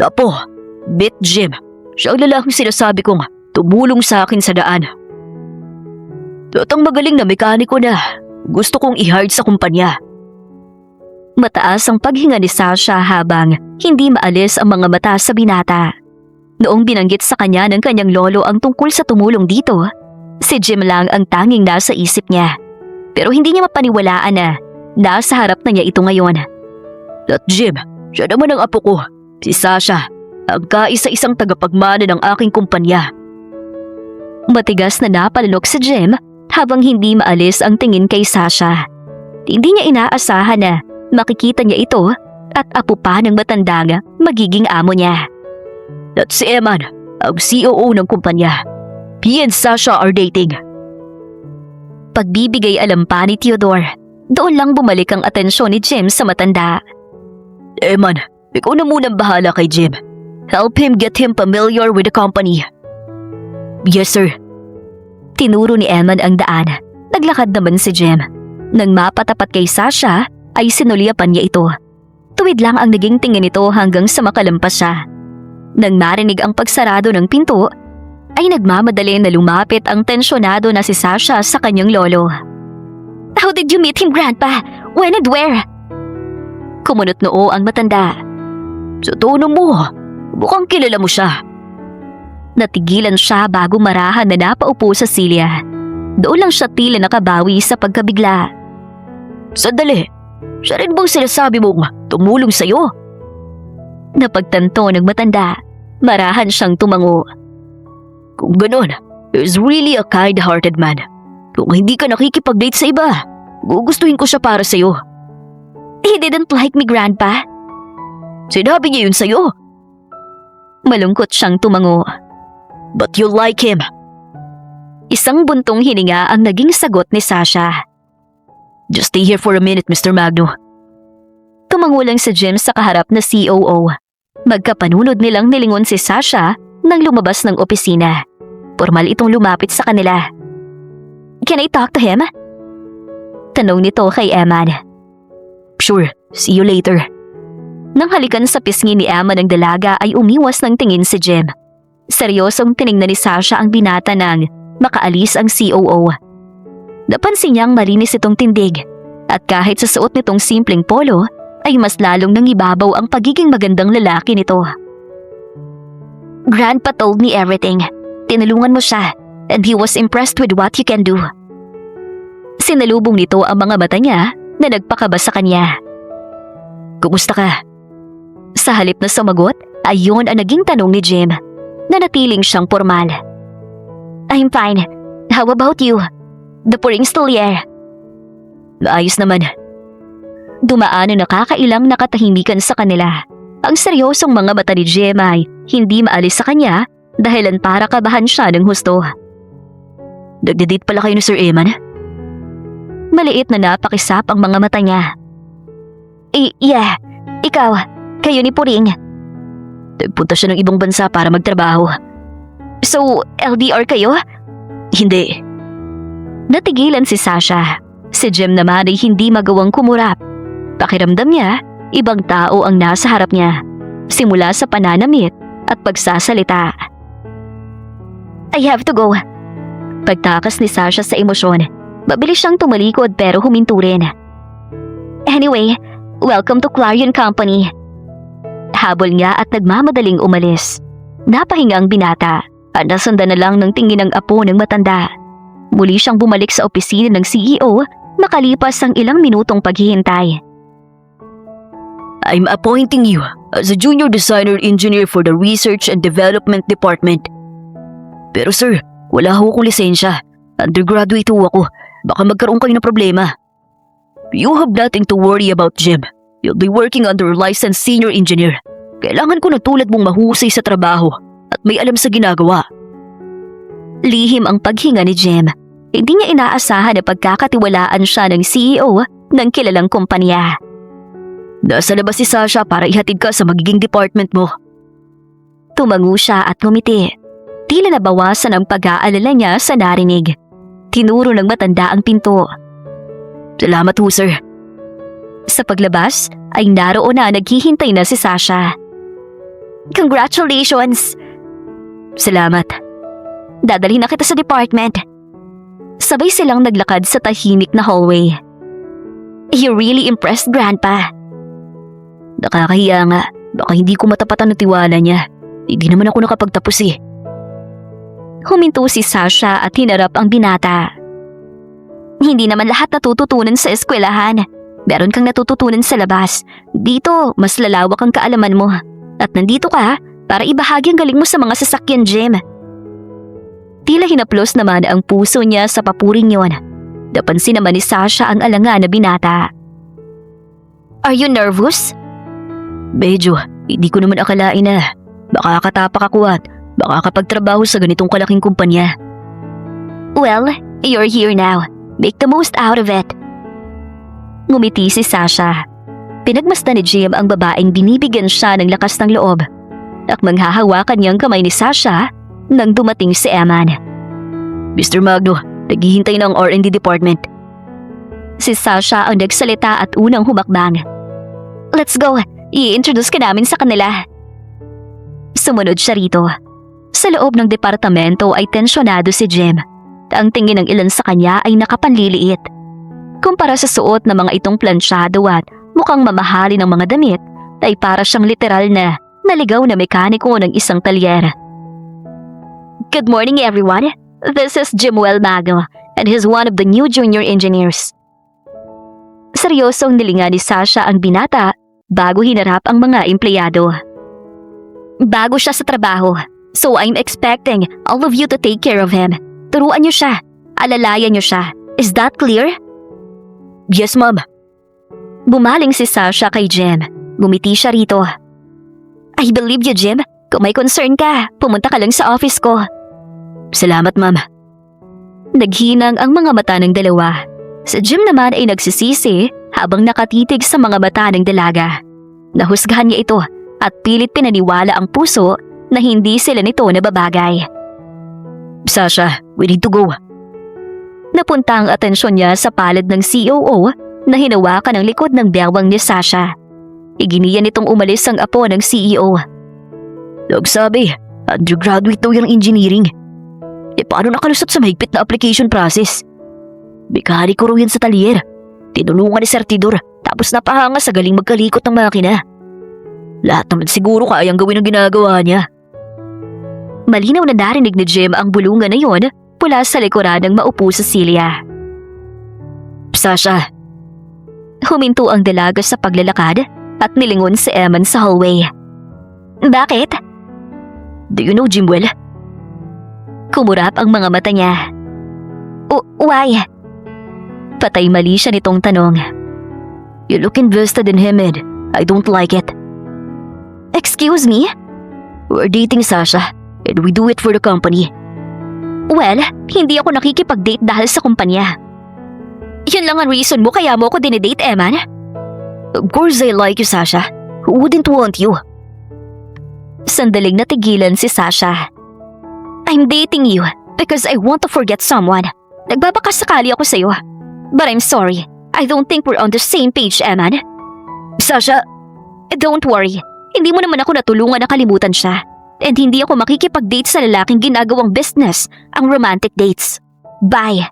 Speaker 2: Apo, Bit Jim, siya ang lalaking sinasabi kong tumulong sa akin sa daan. At ang magaling na mekaniko na gusto kong i-hire sa kumpanya.
Speaker 1: Mataas ang paghinga ni Sasha habang hindi maalis ang mga mata sa binata. Noong binanggit sa kanya ng kanyang lolo ang tungkol sa tumulong dito, si Jim lang ang tanging nasa isip niya. Pero hindi niya mapaniwalaan na nasa harap na niya ito ngayon.
Speaker 2: At Jim, siya naman ang apo ko, si Sasha, ang kaisa-isang tagapagmana ng aking kumpanya.
Speaker 1: Matigas na napalunok si Jim habang hindi maalis ang tingin kay Sasha. Hindi niya inaasahan na makikita niya ito at apo pa ng matandang magiging amo niya.
Speaker 2: At si Eman, ang COO ng kumpanya. He and Sasha are dating.
Speaker 1: Pagbibigay alam pa ni Theodore, doon lang bumalik ang atensyon ni Jim sa matanda.
Speaker 2: Eman, ikaw na munang bahala kay Jim. Help him get him familiar with the company. Yes, sir.
Speaker 1: Tinuro ni Eman ang daan. Naglakad naman si Jim. Nang mapatapat kay Sasha, ay sinulyapan niya ito. Tuwid lang ang naging tingin nito hanggang sa makalampas siya. Nang marinig ang pagsarado ng pinto, ay nagmamadali na lumapit ang tensyonado na si Sasha sa kanyang lolo. How did you meet him, Grandpa? When and where? Kumunot noo ang matanda.
Speaker 2: Sa tono mo, mukhang kilala mo siya.
Speaker 1: Natigilan siya bago marahan na napaupo sa silya. Doon lang siya tila nakabawi sa pagkabigla.
Speaker 2: Sandali, siya rin bang sinasabi mong tumulong sa'yo?
Speaker 1: Napagtanto ng matanda, marahan siyang tumango.
Speaker 2: Kung ganon, he's really a kind-hearted man. Kung hindi ka nakikipag-date sa iba, gugustuhin ko siya para sa'yo.
Speaker 1: He didn't like me, Grandpa.
Speaker 2: Sinabi niya yun sa'yo.
Speaker 1: Malungkot siyang tumango.
Speaker 2: But you like him.
Speaker 1: Isang buntong hininga ang naging sagot ni Sasha.
Speaker 2: Just stay here for a minute, Mr. Magno.
Speaker 1: Tumango lang si Jim sa kaharap na COO. Magkapanunod nilang nilingon si Sasha nang lumabas ng opisina. Formal itong lumapit sa kanila. Can I talk to him? Tanong nito kay Eman.
Speaker 2: Sure, see you later.
Speaker 1: Nang halikan sa pisngi ni Eman ng dalaga ay umiwas ng tingin si Jim. Seryosong tiningnan ni Sasha ang binata nang makaalis ang COO. Napansin niyang malinis itong tindig at kahit sa suot nitong simpleng polo ay mas lalong nangibabaw ang pagiging magandang lalaki nito. Grandpa told me everything. Tinulungan mo siya and he was impressed with what you can do. Sinalubong nito ang mga mata niya na nagpakaba sa kanya.
Speaker 2: Kumusta ka?
Speaker 1: Sa halip na sumagot ay yun ang naging tanong ni Jim. Nanatiling siyang formal. I'm fine. How about you? The puring still here.
Speaker 2: Ayos naman.
Speaker 1: Dumaan na nakakailang nakatahimikan sa kanila. Ang seryosong mga mata ni Jim ay hindi maalis sa kanya dahilan para kabahan siya ng husto.
Speaker 2: Nagdedate pala kayo ni Sir Eman?
Speaker 1: Maliit na napakisap ang mga mata niya. Yeah. Ikaw, kayo ni Puring.
Speaker 2: Nagpunta siya ng ibang bansa para magtrabaho.
Speaker 1: So, LDR kayo?
Speaker 2: Hindi.
Speaker 1: Natigilan si Sasha. Si Jim naman ay hindi magawang kumurap. Pakiramdam niya, ibang tao ang nasa harap niya. Simula sa pananamit at pagsasalita. I have to go. Pagtakas ni Sasha sa emosyon, Mabilis siyang tumalikod pero huminto rin. Anyway, welcome to Clarion Company. Habol niya at nagmamadaling umalis. Napahinga ang binata at nasundan na lang ng tingin ng apo ng matanda. Muli siyang bumalik sa opisina ng CEO makalipas ang ilang minutong paghihintay.
Speaker 2: I'm appointing you as a junior designer engineer for the Research and Development Department. Pero sir, wala ho akong lisensya. Undergraduate ho ako. Baka magkaroon kayo ng problema. You have nothing to worry about, Jim. You'll be working under a licensed senior engineer. Kailangan ko ng tulad mong mahusay sa trabaho at may alam sa ginagawa.
Speaker 1: Lihim ang paghinga ni Jim. Hindi niya inaasahan na pagkakatiwalaan siya ng CEO ng kilalang kumpanya.
Speaker 2: Nasa labas si Sasha para ihatid ka sa magiging department mo.
Speaker 1: Tumango siya at ngumiti. Tila nabawasan ang pag-aalala niya sa narinig. Tinuro ng matanda ang pinto.
Speaker 2: Salamat ho, sir.
Speaker 1: Sa paglabas ay naroon na naghihintay na si Sasha. Congratulations!
Speaker 2: Salamat.
Speaker 1: Dadalhin na kita sa department. Sabay silang naglakad sa tahimik na hallway. You really impressed, Grandpa.
Speaker 2: Nakakahiya nga. Baka hindi ko matapatan ng tiwala niya. Hindi naman ako nakapagtapos eh.
Speaker 1: Huminto si Sasha at hinarap ang binata. Hindi naman lahat natututunan sa eskwelahan. Meron kang natututunan sa labas. Dito, mas lalawak ang kaalaman mo. At nandito ka para ibahagi ang galing mo sa mga sasakyan, Jim. Tila hinaplos naman ang puso niya sa papuring yon. Napansin naman ni Sasha ang alangan na binata. Are you nervous?
Speaker 2: Medyo, hindi ko naman akalain na. Baka katapak ako at baka kapagtrabaho sa ganitong kalaking kumpanya.
Speaker 1: Well, you're here now. Make the most out of it. Ngumiti si Sasha. Pinagmasdan ni Jim ang babaeng binibigyan siya ng lakas ng loob. At manghahawakan niyang kamay ni Sasha nang dumating si Eman.
Speaker 2: Mr. Magno, naghihintay ng R&D department.
Speaker 1: Si Sasha ang nagsalita at unang humakbang. Let's go. I-introduce ka namin sa kanila. Sumunod siya rito. Sa loob ng departamento ay tensyonado si Jim. Ang tingin ng ilan sa kanya ay nakapanliliit. Kumpara sa suot ng mga itong plansyado at mukhang mamahali ng mga damit, ay para siyang literal na naligaw na mekaniko ng isang talyer. Good morning everyone. This is Jimuel Magno and he's one of the new junior engineers. Seryosong nilinga ni Sasha ang binata bago hinarap ang mga empleyado. Bago siya sa trabaho, so I'm expecting all of you to take care of him. Turuan niyo siya. Alalayan niyo siya. Is that clear?
Speaker 2: Yes, ma'am.
Speaker 1: Bumaling si Sasha kay Jim. Bumiti siya rito. I believe you, Jim. Kung may concern ka, pumunta ka lang sa office ko.
Speaker 2: Salamat, ma'am.
Speaker 1: Naghinang ang mga mata ng dalawa. Si Jim naman ay nagsisisi habang nakatitig sa mga mata ng dalaga. Nahusgahan niya ito at pilit pinaniwala ang puso na hindi sila nito nababagay.
Speaker 2: Sasha, we need to go.
Speaker 1: Napunta ang atensyon niya sa palad ng COO na hinawakan ang likod ng bewang ni Sasha. Iginiyan nitong umalis ang apo ng CEO.
Speaker 2: Nagsabi, undergraduate daw yung engineering. Paano nakalusot sa mahigpit na application process? Mekaniko raw yan sa talyer. Tinulungan ni Sir Tidor tapos napahanga sa galing magkalikot ng makina. Lahat naman siguro kayang gawin ang ginagawa niya.
Speaker 1: Malinaw na narinig ni Jim ang bulungan na yon mula sa likuran ng maupo sa Celia.
Speaker 2: Sasha.
Speaker 1: Huminto ang dalaga sa paglalakad at nilingon si Eman sa hallway. Bakit?
Speaker 2: Do you know Jimuel?
Speaker 1: Kumurap ang mga mata niya. Why? Patay mali siya nitong tanong.
Speaker 2: You look invested in him, Ed. I don't like it.
Speaker 1: Excuse me?
Speaker 2: We're dating, Sasha, and we do it for the company.
Speaker 1: Well, hindi ako nakikipag-date dahil sa kumpanya. Yun lang ang reason mo kaya mo ako dinidate, Eman?
Speaker 2: Of course I like you, Sasha. Who wouldn't want you?
Speaker 1: Sandaling natigilan si Sasha. I'm dating you because I want to forget someone. Nagbabakasakali ako sa'yo. But I'm sorry. I don't think we're on the same page, Eman.
Speaker 2: Sasha!
Speaker 1: Don't worry. Hindi mo naman ako natulungan na kalimutan siya. And hindi ako makikipag-date sa lalaking ginagawang business ang romantic dates. Bye!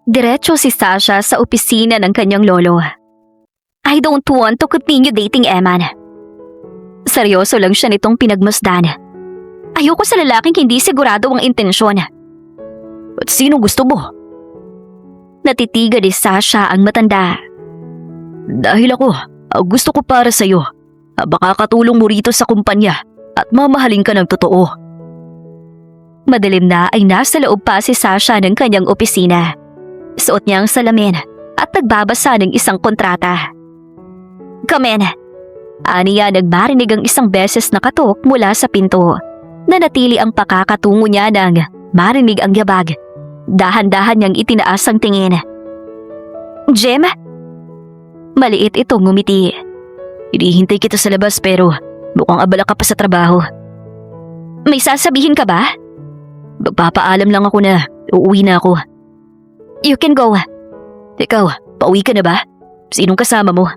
Speaker 1: Diretso si Sasha sa opisina ng kanyang lolo. I don't want to continue dating Eman. Seryoso lang siya nitong pinagmasdan. Ayoko sa lalaking hindi sigurado ang intensyon.
Speaker 2: At sino gusto mo?
Speaker 1: Natitiga ni Sasha ang matanda.
Speaker 2: Dahil ako, ang gusto ko para sa'yo. Baka katulong mo rito sa kumpanya at mamahalin ka ng totoo.
Speaker 1: Madilim na ay nasa loob pa si Sasha ng kanyang opisina. Suot niya ang salamin at nagbabasa ng isang kontrata. Come in. Aniya nagmarinig ang isang beses na katok mula sa pinto. Nanatili ang pakakatungo niya nang marinig ang yabag. Dahan-dahan niyang itinaas ang tingin. Jim? Maliit itong ngumiti.
Speaker 2: Hinihintay kita sa labas pero mukhang abala ka pa sa trabaho.
Speaker 1: May sasabihin ka ba?
Speaker 2: Magpapaalam lang ako na uuwi na ako.
Speaker 1: You can go.
Speaker 2: Ikaw, pauwi ka na ba? Sinong kasama mo?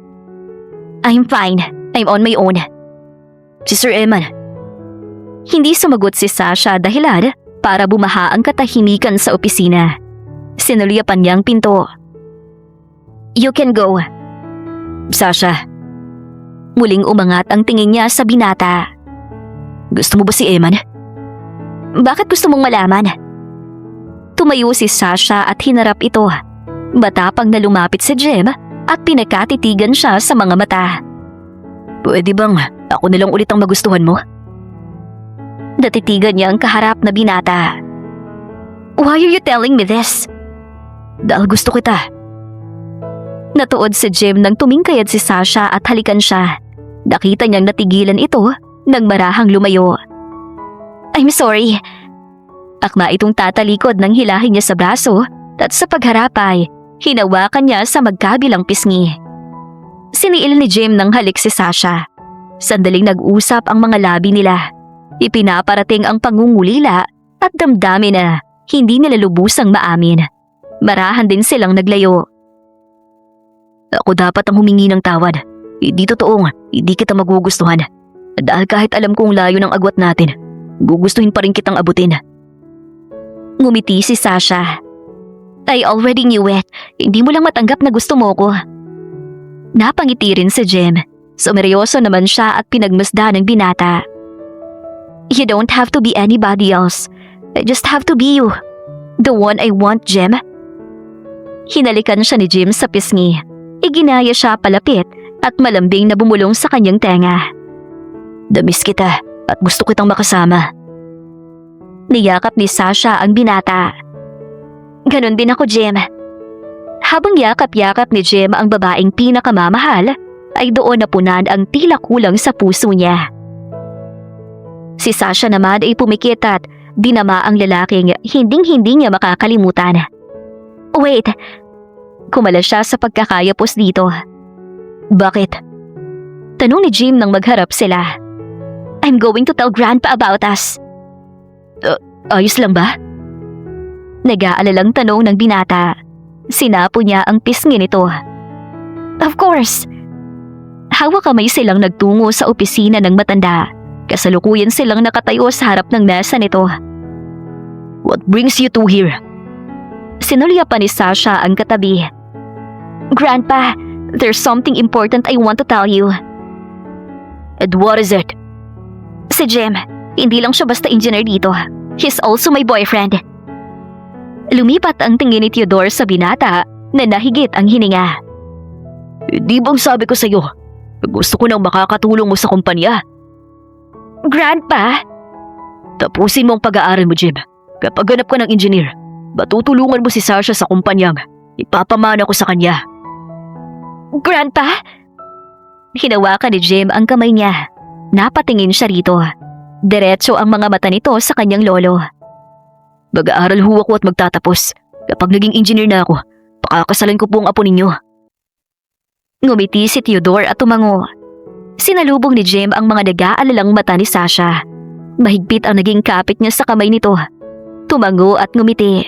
Speaker 1: I'm fine. I'm on my own.
Speaker 2: Si Sir Eman.
Speaker 1: Hindi sumagot si Sasha dahilan para bumaha ang katahimikan sa opisina. Sinulyapan niya ang pinto. You can go.
Speaker 2: Sasha.
Speaker 1: Muling umangat ang tingin niya sa binata.
Speaker 2: Gusto mo ba si Eman?
Speaker 1: Bakit gusto mong malaman? Tumayo si Sasha at hinarap ito. Matapang na lumapit si Jim at pinagkatitigan siya sa mga mata.
Speaker 2: Pwede bang ako na lang ulit ang magustuhan mo?
Speaker 1: Natitigan niya ang kaharap na binata. Why are you telling me this?
Speaker 2: Dahil gusto kita.
Speaker 1: Natuod si Jim nang tumingkayad si Sasha at halikan siya. Nakita niyang natigilan ito nang marahang lumayo. I'm sorry. Akma itong tatalikod nang hilahin niya sa braso at sa pagharap ay hinawakan niya sa magkabilang pisngi. Siniil ni Jim ng halik si Sasha. Sandaling nag-usap ang mga labi nila. Ipinaparating ang pangungulila at damdamin na hindi nila lubusang maamin. Marahan din silang naglayo.
Speaker 2: Ako dapat ang humingi ng tawad. Hindi totoong hindi kita magugustuhan. Dahil kahit alam kong layo ng agwat natin, gugustuhin pa rin kitang abutin.
Speaker 1: Ngumiti si Sasha. I already knew it. Hindi mo lang matanggap na gusto mo ko. Napangiti rin si Jim. Sumeryoso naman siya at pinagmasdan ng binata. You don't have to be anybody else. I just have to be you. The one I want, Jim. Hinalikan siya ni Jim sa pisngi. Iginaya siya palapit at malambing na bumulong sa kanyang tenga.
Speaker 2: Damiss kita at gusto kitang makasama.
Speaker 1: Niyakap ni Sasha ang binata. Ganon din ako, Jim. Habang yakap-yakap ni Jim ang babaeng pinakamamahal, ay doon napunan ang tila kulang sa puso niya. Si Sasha naman ay pumikit at dinama ang lalaking hinding-hindi niya makakalimutan. Wait, kumala siya sa pagkakayapos dito.
Speaker 2: Bakit?
Speaker 1: Tanong ni Jim nang magharap sila. I'm going to tell Grandpa about us.
Speaker 2: Ayos lang ba?
Speaker 1: Nag-aalalang tanong ng binata. Sinapo niya ang pisngi nito. Of course. Hawak kamay silang nagtungo sa opisina ng matanda. Kasalukuyan silang nakatayo sa harap ng mesa nito.
Speaker 2: What brings you two here?
Speaker 1: Sinulya pa ni Sasha ang katabi. Grandpa, there's something important I want to tell you.
Speaker 2: And what is it?
Speaker 1: Si Jim, hindi lang siya basta engineer dito. He's also my boyfriend. Lumipat ang tingin ni Theodore sa binata na nahigit ang hininga.
Speaker 2: Di bang sabi ko sa'yo, gusto ko nang makakatulong mo sa kumpanya?
Speaker 1: Grandpa?
Speaker 2: Tapusin mo ang pag-aaral mo, Jim. Kapag ganap ka ng engineer, matutulungan mo si Sasha sa kumpanyang ipapamana ko sa kanya.
Speaker 1: Grandpa? Hinawakan ni Jim ang kamay niya. Napatingin siya rito. Diretso ang mga mata nito sa kanyang lolo.
Speaker 2: Mag-aaral ho ako at magtatapos. Kapag naging engineer na ako, pakakasalan ko po ang apo ninyo.
Speaker 1: Ngumiti si Theodore at tumango. Sinalubong ni Jim ang mga nag-aalalang mata ni Sasha. Mahigpit ang naging kapit niya sa kamay nito. Tumango at ngumiti.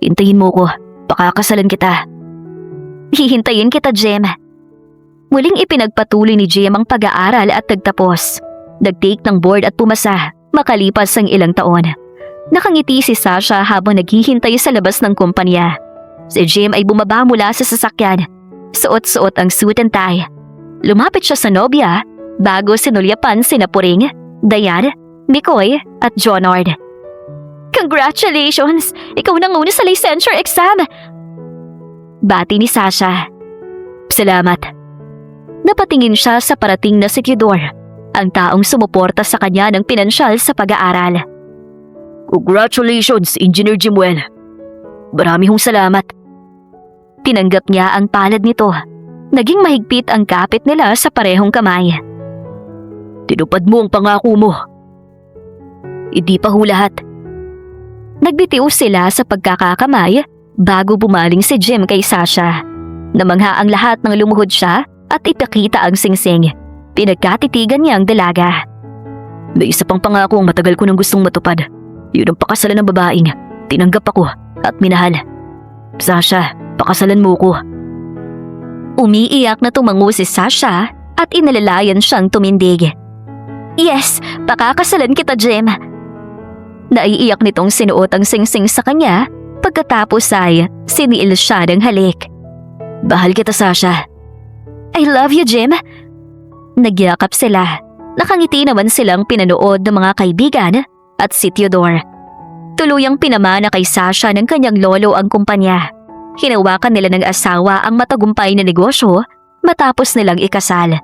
Speaker 2: Hintayin mo ko, pakakasalan kita.
Speaker 1: Hihintayin kita, Jim. Muling ipinagpatuloy ni Jim ang pag-aaral at nagtapos. Nag-take ng board at pumasa, makalipas ang ilang taon. Nakangiti si Sasha habang naghihintay sa labas ng kumpanya. Si Jim ay bumaba mula sa sasakyan. Suot-suot ang suit and tie. Lumapit siya sa nobya bago sinulyapan sina Puring, Diane, Mikoy at Jonard. Congratulations! Ikaw na nguna sa licensure exam! Bati ni Sasha. Salamat. Napatingin siya sa parating na si Theodore, ang taong sumuporta sa kanya ng pinansyal sa pag-aaral.
Speaker 2: Congratulations, Engineer Jimuel. Marami hong salamat.
Speaker 1: Tinanggap niya ang palad nito. Naging mahigpit ang kapit nila sa parehong kamay.
Speaker 2: Tinupad mo ang pangako mo.
Speaker 1: Hindi pa ho lahat. Nagbitiw sila sa pagkakakamay bago bumaling si Jim kay Sasha. Namangha ang lahat nang lumuhod siya at ipakita ang singsing. Pinagkatitigan niya ang dalaga.
Speaker 2: May isa pang pangako ang matagal ko nang gustong matupad. Yun ang pakasalan ng babaeng tinanggap ako at minahal. Sasha, pakasalan mo ko.
Speaker 1: Umiiyak na tumango si Sasha at inalalayan siyang tumindig. Yes, pakakasalan kita, Jim. Naiiyak nitong sinuot ang singsing sa kanya pagkatapos ay siniil siya ng halik.
Speaker 2: Bahal kita, Sasha.
Speaker 1: I love you, Jim. Nagyakap sila. Nakangiti naman silang pinanood ng mga kaibigan at si Theodore. Tuluyang pinamana kay Sasha ng kanyang lolo ang kumpanya. Hinawakan nila ng asawa ang matagumpay na negosyo matapos nilang ikasal.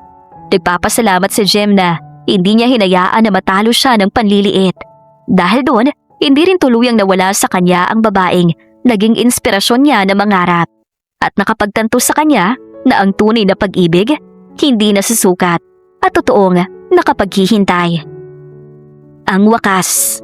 Speaker 1: Nagpapasalamat si Jim na hindi niya hinayaan na matalo siya ng panliliit. Dahil doon, hindi rin tuluyang nawala sa kanya ang babaeng naging inspirasyon niya na mangarap. At nakapagtanto sa kanya na ang tunay na pag-ibig hindi nasusukat at totoong nakapaghihintay. Ang wakas.